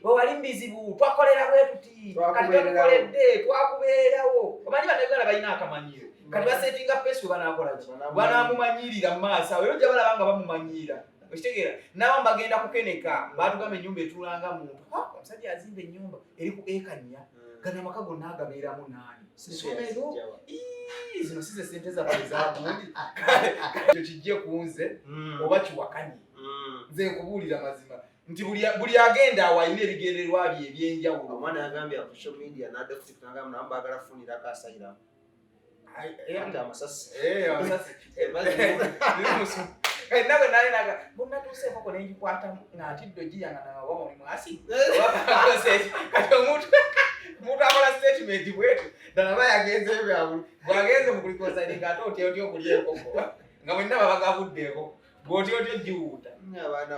wewali mbizibu twakolera bwe tuti kati twakukoledde twakubeerawo omanyi bannayuganda balina akamanyiro kati basetinga pesi we banaakolaki banaamumanyirira mu maaso awo era ojja balaba nga bamumanyirira okitegeera nabo bagenda kukeneka batugamba ennyumba etulanga muntu omusajja azimba ennyumba eri ku ekanya gana amaka gonna agabeeramu naani somero zino size sente zabaezabundi ekyo kijje ku nze oba kiwakanye nze nkubuulira mazima nti buli agenda awayina ebigendererwa bye ebyenjawulo. Omwana yagambye ku social media n'adda ku TikTok n'agamba nabo baagala kufunira kasayira. Ate amasasi. Amasasi. Nawe nali naga bonnatuuseeko ko nengikwata nga ntiddo giyangana waba oli mwasi. Kati omuntu akola statement bwetu ddala aba yagenze ebyabulu. Bw'agenze mu kulikosaidinga ate otya okulya enkoko nga mwenna baba gabuddeeko bw'otya giwuuta. Abaana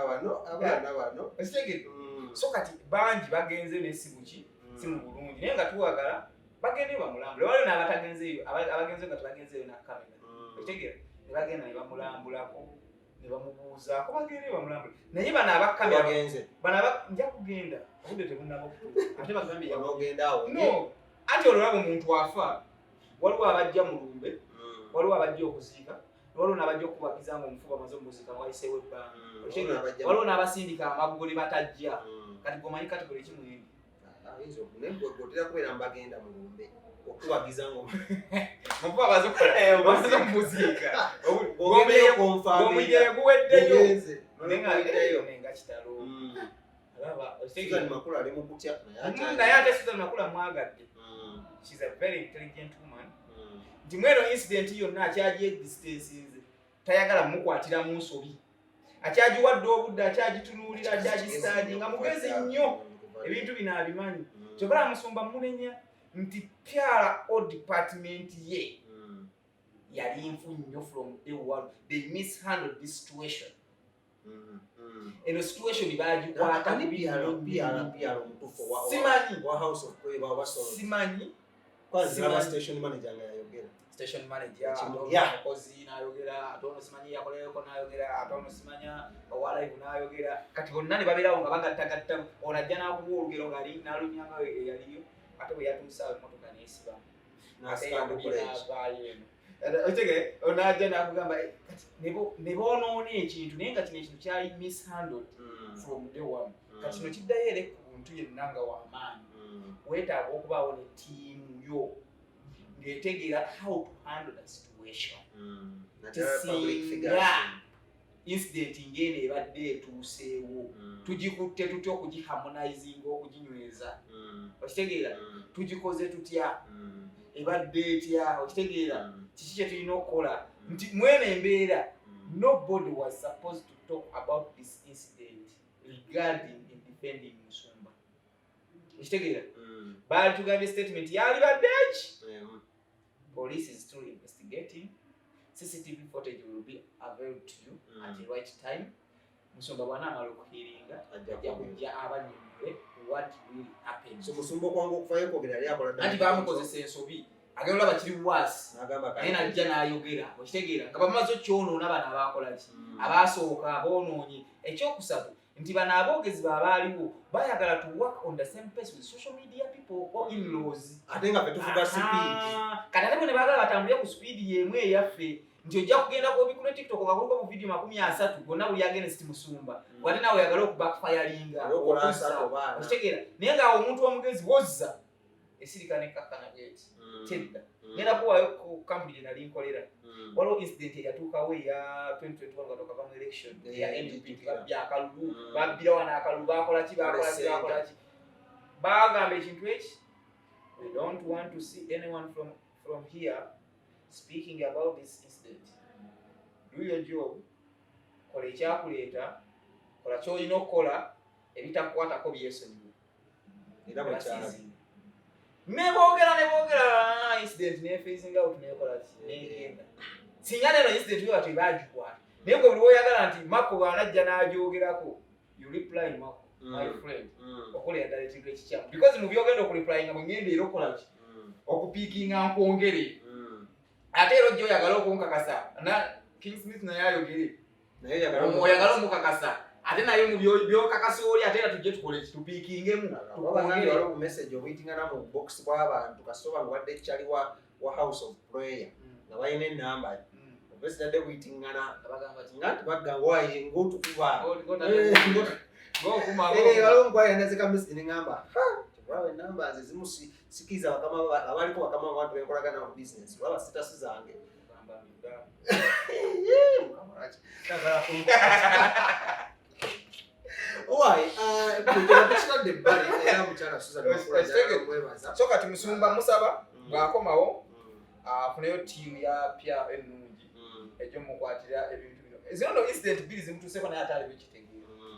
bano. Okitegedde? So kati bangi bagenze n'essibuki si mu bulungi naye nga tuwagala bagende bamulambule. Waliwo n'abatagenzeeyo abagenze nga tebagenzeeyo na kamera. Okitegedde? Ne bagenda ne bamulambulako ne bamubuuzaako bagende bamulambule. Naye bano abakamera nja kugenda obudde tebunnaba okutuuka ate bagambye ogenda no anti olwo olaba omuntu afa waliwo abajja mu lumbe waliwo abajja okuziika waliwo n'abajja okubagiza ng'omufu bamaze omuziika mwayiseewo ebbanga waliwo n'abasindika amagulu batajja kati gomanyi kati buli kimuyindi otera kubeera mbagenda mu lumbe okubagiza mufu abaze okukola omuziika omujjayo guweddeyo nenga kitalo makulu ali mu kutya naye ate Susan Makula mwagadde. She's a very intelligent woman. Nti mweno incident yonna akyagiye distances tayagala mukwatira mu nsobi. Akyagiwadde obudde akyagitunuulira akyagisitaadi nga mugezi nnyo ebintu bino abimanyi. Kyokala Musumba munenya nti pyala o department ye yali nfu nnyo from day one. They mishandled this situation. Eno situation bagikwata simanyi station manager ngayogera station manager okozi n'ayogera atono simanyi yakoleko n'ayogera atono simanya owalive n'ayogera kati bonna ne babeerawo nga bagattagatta onajja n'akuwa olugero ng'ali n'alunyanga yaliyo ate bwe yatuusa emmotoka n'esiba otege onajja n'akugamba ne boonoona ekintu naye nga kino ekintu kyali mishandled from day one. Kati kino kiddayo ere ku muntu yenna nga w'amaanyi weetaaga okubaawo ne ttiimu yo ng'etegeera how to handle the situation. Tisinga incident ng'eno ebadde etuuseewo tugikutte tutya okugiharmonizinga okuginyweza okitegeera tugikoze tutya ebadde etya okitegeera kiki kye tulina okukola nti mweno embeera nobody was supposed to talk about this incident regarding in defending Musumba okitegeera baali tugambye statement yali baddeeki police is still investigating. CCTV footage will be available to you at the right time. Musumba bw'anaamala okuhiringa ajja kujja abanyummule what will happen. So Musumba okwangu okufayo kwogera yali akola anti baamukozesa ensobi agenda olaba kiri waasi naye najja n'ayogera okitegeera nga bamaze okyonoona bano abaakola ki abaasooka aboonoonye. Ekyokusatu nti bano aboogezi baabaaliwo bayagala to work on the same pace with social media people or in-laws ate nga fetuvuga speed kati ate bwe baagala batambulire ku speed y'emu eyaffe nti ojja kugenda kubikula TikTok ngakuluka mu video 30 gonna buli against Musumba wate nawe oyagala okubackfiringa okitegeera naye nga omuntu omugezi wozza esirika nekkakkana bweti tedda ngenda kuwaayo ku kampuni gye nali nkolera waliwo incident eyatuukawo eya 2021 nga tokava mu election eya NDP byakalulu babbira wana akalulu bakola ki bagamba ekintu eki we don't want to see anyone from here speaking about this incident. Do your job. Kola ekyakuleeta kola ky'olina okukola ebitakukwatako byesonyiwa era bwekyalabi ne boogera incident ne facing out nekola negenda singa neno incident yo batu bagikwata naye gwe buli oyagala nti Mako bw'anajja n'agyogerako you reply Mako my friend okola ddala ekintu ekikyamu because mu byogenda okureplyinga mu ngenda era okola ki okupiikinga nkwongere ate era ojja oyagala okunkakasa na King Smith naye ayogere naye oyagala omukakasa ate naye mu byokakasa oli ate era tujje tukole tupiikingemu waliwo mu message obuyingana mu box bw'abantu kasoba nga wadde ekyali wa house of prayer nga balina enamba obesitadde buyingana nga bagamba wayi ng'otukuba waliwo omukwaya nazeka message neŋŋamba wawe enamba nze zimusikiza bakama abaliko bakama abantu benkolagana mu business waba sitasi zange Why? Kutokana bali era mchana Susan Makula so kati musumba musaba bwakomawo afuneyo team ya pya ennungi ejo mukwatira ebintu bino zino incident bills mutuse bana atale bikitegera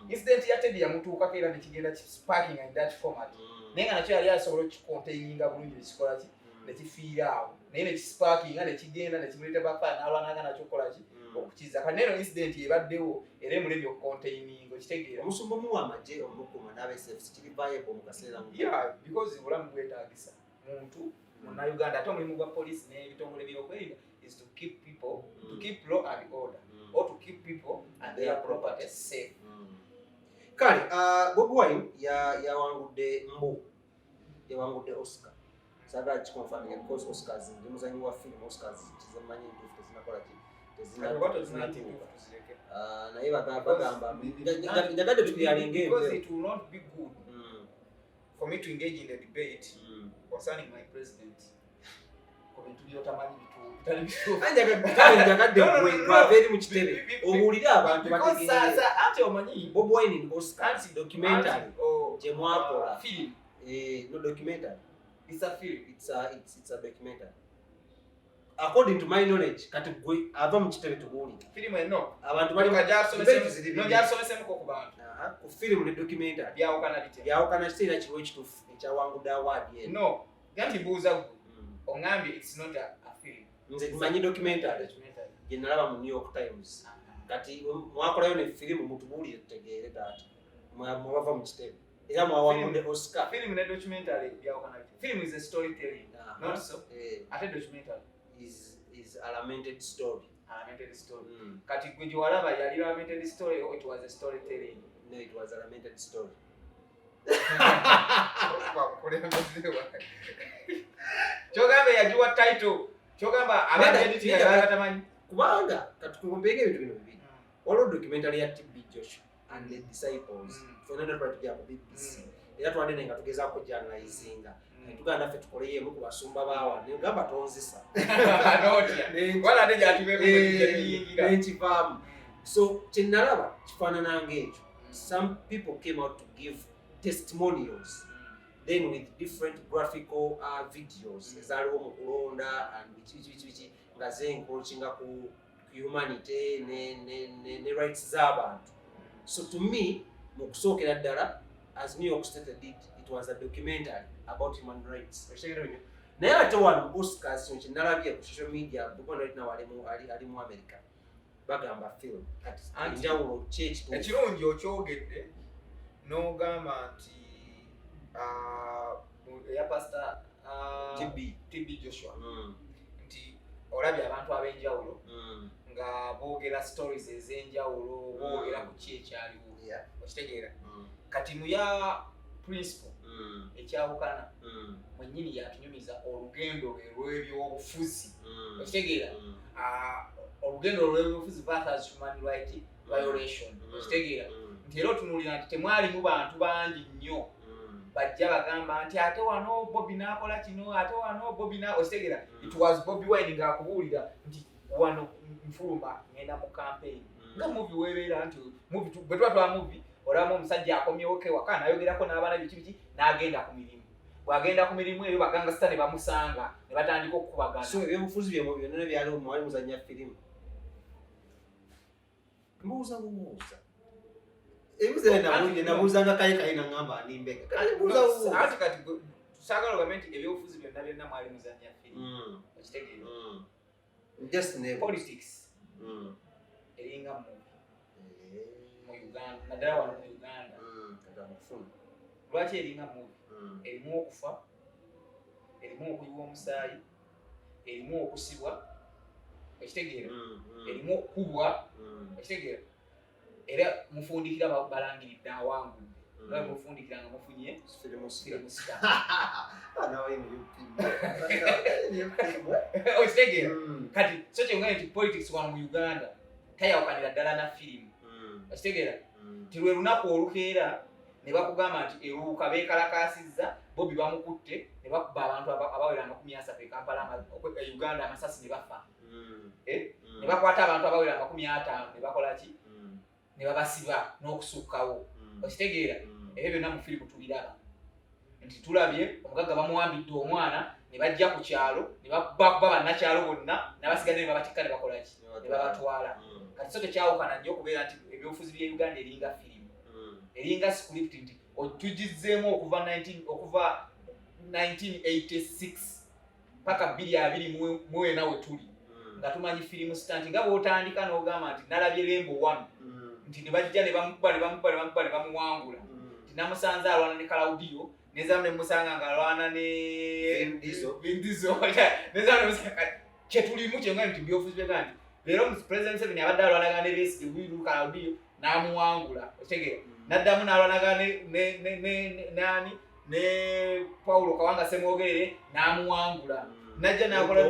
incident ya Teddy yamutuuka era nekigenda sparking in that format nenga nakyo yali asobola okikontaininga bulungi ekikola ki nekifiira awo naye nekisparking nekigenda nekimuleta bapa n'alwanaga nakyo kola ki okukiza kaneno incident ebaddewo era emulebye okucontaininga okitegeera omusumba mu amaje omukuma n'abeSFC kiri viable mu kaseera mu yeah because bulamu bwetaagisa muntu na Uganda ate omulimu gwa police n'ebitongole by'okwerinda is to keep people to keep law and order or to keep people and their property safe. Kale Bobi Wine yawangudde yawangudde Oscar saga kikonfirming because Oscars ndi muzanyi wa film Oscars kizemanyi ntufu zinakola ki naye bagamba njagadde tuyalinge because it will not be good for me to engage in a debate concerning my president. Very much owulira abantu Bobi Wine in Oscar documentary gyemwakola film no documentary it's a film it's a documentary according to my knowledge kati gwe ava mu kitebe tubuulira film eno abantu bali jasomesemu ko kubantu ku film ne documentary byawukana kiseera kiwe ekituufu ekyawangudde award yeno no yanti mbuuza ongambye it's not a film nze manyi documentary gye nalaba mu New York Times kati mwakolayo ne film mutubuulire tutegeere taata mwabava mu kitebe era mwawangudde Oscar film ne documentary byawukana film is a storytelling not so ate documentary is a lamented story. Kati gwe gyewalaba yali lamented story or it was a storytelling? No, it was a lamented story. Chogamba yajiwa title. Chogamba abadde yatamanyi. Kubanga katukumbege ebintu bino bibiri. Waliwo documentary ya TB Joshua and the disciples. Fenanda twatujja ku BBC. Era twandene nga tugezaako journalizinga. Tuganda ffe tukoleye mu kubasumba baawa ngamba tonzisa wala ate gyatubeyingira nekivaamu so kyenalaba kifaanananga ekyo some people came out to give testimonials then with different graphical videos ezaaliwo mu kulonda and biki nga zenkokinga ku humanity ne rights z'abantu so to me mu kusookera ddala as New York State did it was a documentary about human rights. Naye ate wano Oscars kyenalabye ku social media bukono right now ali mu America bagamba film kati njawulo kyekituufu ekirungi okyogedde n'ogamba nti eya pastor TB Joshua nti olabye abantu ab'enjawulo nga boogera stories ez'enjawulo boogera ku ki ekyaliwo okitegeera kati mu ya principle ekyawukana mwennyini yatunyumiza olugendo lw'ebyobufuzi okitegeera olugendo lw'ebyobufuzi versus human right violation okitegeera nti era otunuulira nti temwalimu bantu bangi nnyo bajja bagamba nti ate wano Bobi n'akola kino ate wano Bobi okitegeera it was Bobi Wine ng'akubuulira nti wano nfuluma ngenda mu campaign nga movie weebeera nti bwe twatwala movie olamu omusajja akomyewo ke waka nayogerako n'abaana biki n'agenda ku mirimu bw'agenda ku mirimu eyo baganga sita ne bamusanga ne batandika okukubagana so ebyobufuzi byonna byaliwo mwali muzannya firimu mbuuza nabuuzanga kale nangamba animbega ati kati tusaagala ogambe nti ebyobufuzi byonna mwali muzannya firimu okitegeera just politics eringa mu Uganda naddala wano mu Uganda lwaki eringa mubi erimu okufa erimu okuyiwa omusaayi erimu okusibwa okitegeera erimu okukubwa okitegeera era mufundikira balangiridde awangudde nga mufundikira nga mufunye okitegeera kati so kyongaye nti politics wano mu Uganda tayawukanira ddala na firimu okitegeera ti lwe lunaku olukeera ne bakugamba nti eruuka beekalakaasizza Bobi bamukutte ne bakuba abantu abawera 30 e Kampala Uganda amasasi ne bafa ne bakwata abantu abawera 50 ne bakola ki ne babasiba n'okusukkawo okitegeera ebyo byonna mu firimu tubiraba nti tulabye omugagga bamuwambidde omwana ne bajja ku kyalo ne bakuba bannakyalo bonna n'abasigadde ne babatikka ne bakolaki ne babatwala kati so tekyawukana nnyo okubeera nti ebyobufuzi bya Uganda eringa firimu eringa script nti otugizzeemu okuva 1986 paka 2024 we tuli nga tumanyi firimu stanti nga bw'otandika n'ogamba nti nalabye Lembo 1 nti ne bajja ne bamukuba ne bamuwangula nti namusanze alwana ne Claudio nezamu ne musanga nga alwana ne Vindizo nezamu ne musanga kyetulimu kyengani nti byobufuzi bye kandi leero President Museveni abadde alwanaga ne Besigye Wiru Claudio n'amuwangula otegeera naddamu n'alwanaga nani ne Paulo Kawanga Semwogerere n'amuwangula najja n'akola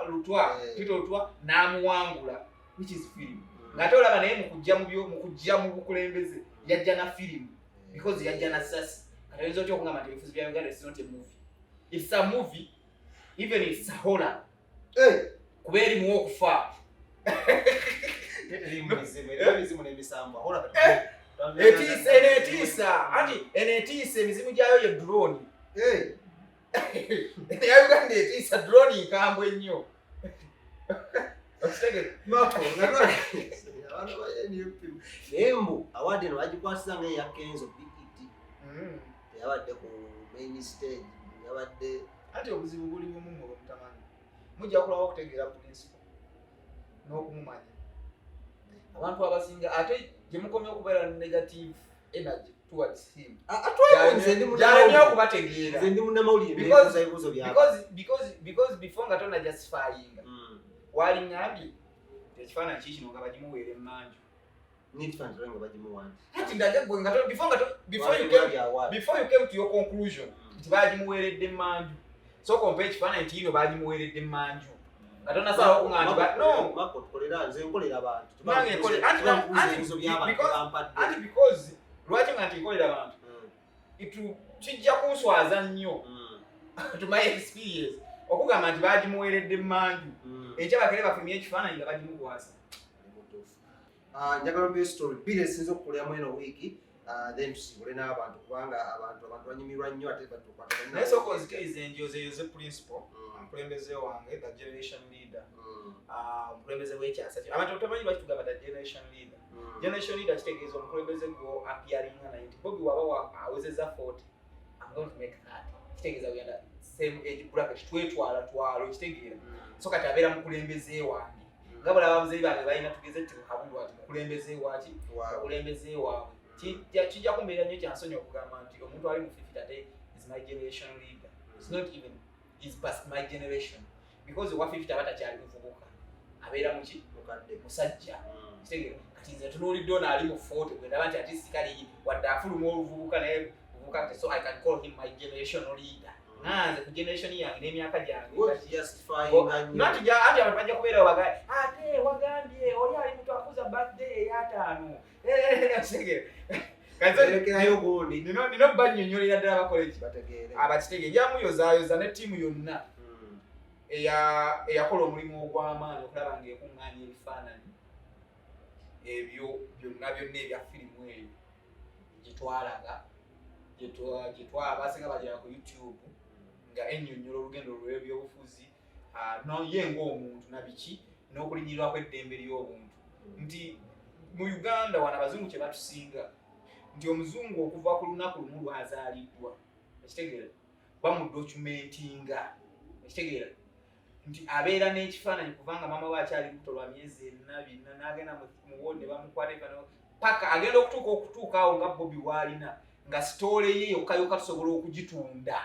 Lutwa Tito Lutwa n'amuwangula which is film ngate olaba naye mu kujja mu bukulembeze yajja na film because yajja na sasi kati oyinza otya okungamba nti ebifuzi bya Uganda is not a movie, it's a movie even it's a horror kuba erimu okufa etiisa emizimu gyayo ye drone ya Uganda etiisa drone nkambwe nnyo Lembo awadi no agikwasisa nga ya Kenzo BET yabadde ku main stage yabadde ati obuzibu buli bumu mu mutamanyi mujja kulawo okutegeera principle n'okumumanya abantu abasinga ate gye mukomye okubeera negative energy towards him atwaye okubategeera nze ndi munnamawulire because before nga tonna justifying wali ngambye ekifaananyi kikino nga bagimuweera emmanju before you came to your conclusion nti bagimuweeredde emmanju so compare ekifaananyi kiriyo bagimuweeredde emmanju nga tonna sawa okungamba anti because lwaki nga nti nkolera abantu kijja kunswaza nnyo to my experience okugamba nti bagimuweeredde emmanju ekyabakere bafumye ekifaananyi nga bagimukwasa njagala mbe story bbiri esinza okukoleramu eno wiiki then tusibule n'abantu kubanga abantu banyumirwa nnyo ate naye sooka ozikiriza enjozi eyo ze principle omukulembeze wange the generation leader omukulembeze w'ekyasa abantu tamanyi bakitugamba the generation leader generation leader kitegeeza omukulembeze gwo appearinga 90 bobi waba awezeza 40 I'm going to make 30 kitegeeza weyanda same age bracket twetwala kitegeera so kati abeera mukulembeze wange nga bulaba abamuzeyi bange balina tugeze ti habulu ati mukulembeze waki mukulembeze waabwe kijja kumbeera nnyo kyansonyi okugamba nti omuntu ali mu 50 ate is my generation leader. It's not even is past my generation because owa 50 abatakyali muvubuka abeera muki musajja kitegeera kati nze tunuulidde ono ali mu 40 bwendaba nti ati sikali wadde afuluma oluvubuka naye buvubuka so I can call him my generation leader. Nanze ku generation yange n'emyaka gyange ati abantu bajja kubeera wagambye ate wagambye oli ali mutu akuza birthday ey'ataano kanzerekerayo gundi nino bannyonnyolera ddala bakola eki abakitegeere njamuyozaayoza ne ttiimu yonna eyakola omulimu ogw'amaanyi okulaba ng'ekuŋŋaanya ebifaananyi ebyo byonna ebya firimu eyo gyetwalaga abasinga bagera ku YouTube nga ennyonnyola olugendo lw'ebyobufuzi ye ng'omuntu nabiki n'okulinyirirwa kw'eddembe ly'obuntu nti mu Uganda wana abazungu kye batusinga nti omuzungu okuva ku lunaku lumu lwazaaliddwa ekitegeera bamudocumentinga ekitegeera nti abeera n'ekifaananyi kubanga maama we akyali lubuto lwa myezi 4 n'agenda mu wodi ne bamukwata ebifaananyi paka agenda okutuuka awo nga Bobi waalina nga sitoole ye yokka tusobola okugitunda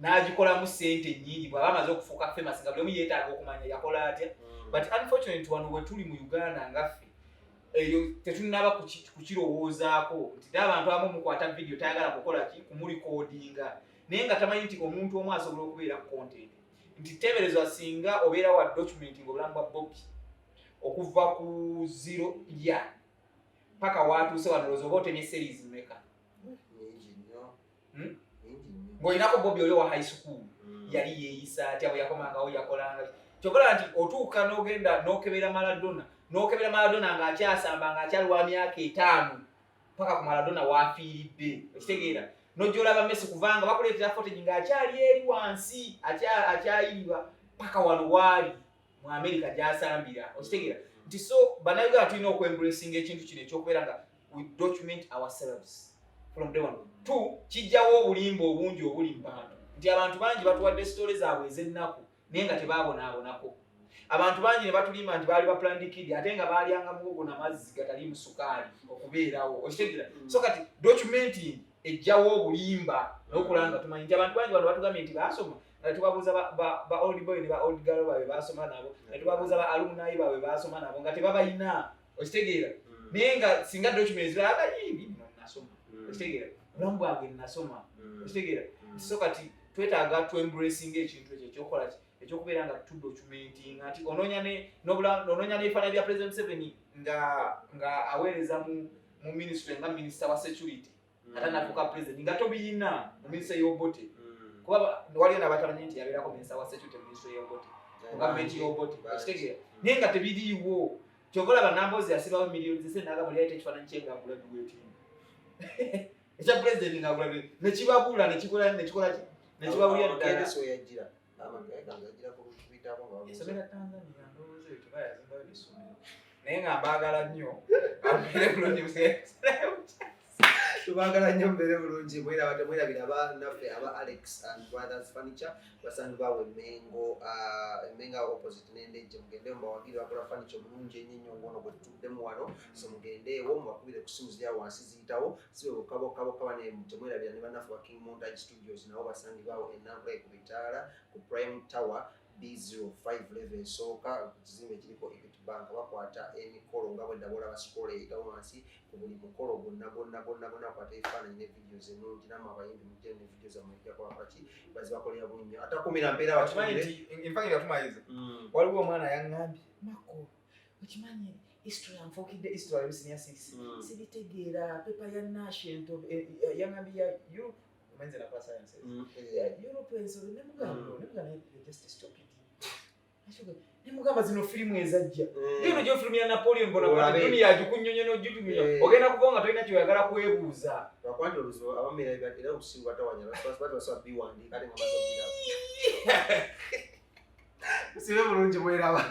n'agikolamu ssente nnyingi bw'aba amaze okufuuka famous nga buli omu yeetaaga okumanya yakola atya but unfortunately wano we tuli mu Uganda ngaffe eyo tetunnaba kukirowoozaako nti n'abantu abamu mukwata video tayagala kukola ki kumulikodinga naye nga tamanyi nti omuntu omu asobola okubeera content nti teeberezwa singa obeera wa documenting obulamu bwa Bobi okuva ku 0 ya paka watuuse wanolooza oba otemye series mmeka ng'olinako Bobi oli wa high school yali yeeyisa atya bwe yakomangawo yakolanga kyokola nti otuuka n'ogenda n'okebera Maradona n'okebera Maradona ng'akyasamba ng'akyali wa myaka 5 paka ku Maradona waafiiridde okitegeera n'ojolaba Messi kuvanga bakuleetera footage ng'akyali eri wansi akyayiba paka wano waali mu America gy'asambira okitegeera nti so bannayuganda tulina okwembracinga ekintu kino ekyokubeera nga we document ourselves from day one. Two, kijjawo obulimba obungi obuli mu bantu nti abantu bangi batuwadde story zaabwe ez'ennaku naye nga tebaabonaabonako. Abantu bangi ne batulimba nti baali ba Talikiddila ate nga baalyanga mugogo n'amazzi gatali mu sukaali okubeerawo okitegeera. So kati documenting ejjawo obulimba n'okulanga tumanyi nti abantu bangi bano batugambye nti baasoma nga tubabuuza ba old boy ne ba old girl baabwe baasoma nabo ne tubabuuza ba alumni baabwe baasoma nabo nga tebabayina okitegeera. Naye nga singa documents baagayimbi nasoma okitegeera obulamu bwange nasoma okitegeera. So kati twetaaga tu embracing ekintu ekyo ekyokukola ekyokubeera nga tu documenting ati onoonya n'ebifaananyi bya President Museveni nga aweereza mu ministry nga minister wa security ate natuuka president nga tobiyina mu ministry y'Obote kuba waliyo n'abatamanyi nti yabeerako minister wa security mu ministry y'Obote mu gavumenti y'Obote okitegeera naye nga tebiriiwo kyova olaba Nambooze yasibawo miliyoni zise n'agamba yali ekifaananyi kye ng'agula graduating ekya president ng'agula nekibabula nekikola ki nekibabulya ddala esomera Tanzania ndowooza ebyo tebayazimbayo n'essomero naye nga mbaagala nnyo abeere bulungi tubagala nnyo mbeere bulungi mwerabira bannaffe aba Alex and Brothers Furniture basange bawe Emmenga opposite n'Endejje mugende mbawagire bakola furniture bulungi ennyo ngono bwe tutuddemu wano so mugendeewo mubakubire ku simu ziri wansi ziyitawo sibe bukabokabokka bane temwerabira ne bannaffe ba King Montage Studios nabo basange bawe enamba ku bitaala ku Prime Tower B05 level esooka ku kizimbe kiriko Equity Bank bakwata emikolo nga bwe ndabola basikole eyitawo wansi ku buli mukolo gonna kwata ebifaananyi ne videos ennungi namwe abayimbi mujje ne videos amujja kwakaki bazibakolera bulungi nnyo atakumira mbeera batumaliza waliwo omwana yaŋŋambye Mako okimanyi history anfukidde history ya senior 6 sibitegeera pepa ya Nashent yaŋŋambye ya Europe omenze nakola sciences Europeans nemugamba just stupid nimugamba zino firimu ezajja ndio njo firimu ya Napoleon bona dunia yajukunyonyo n'ojutumira ogenda kubonga tolina kyoyagala kwebuuza bakwandi oluzo abamera era okusinga tawanya basaba biwandi kale nga basobira sibe bulungi mweraba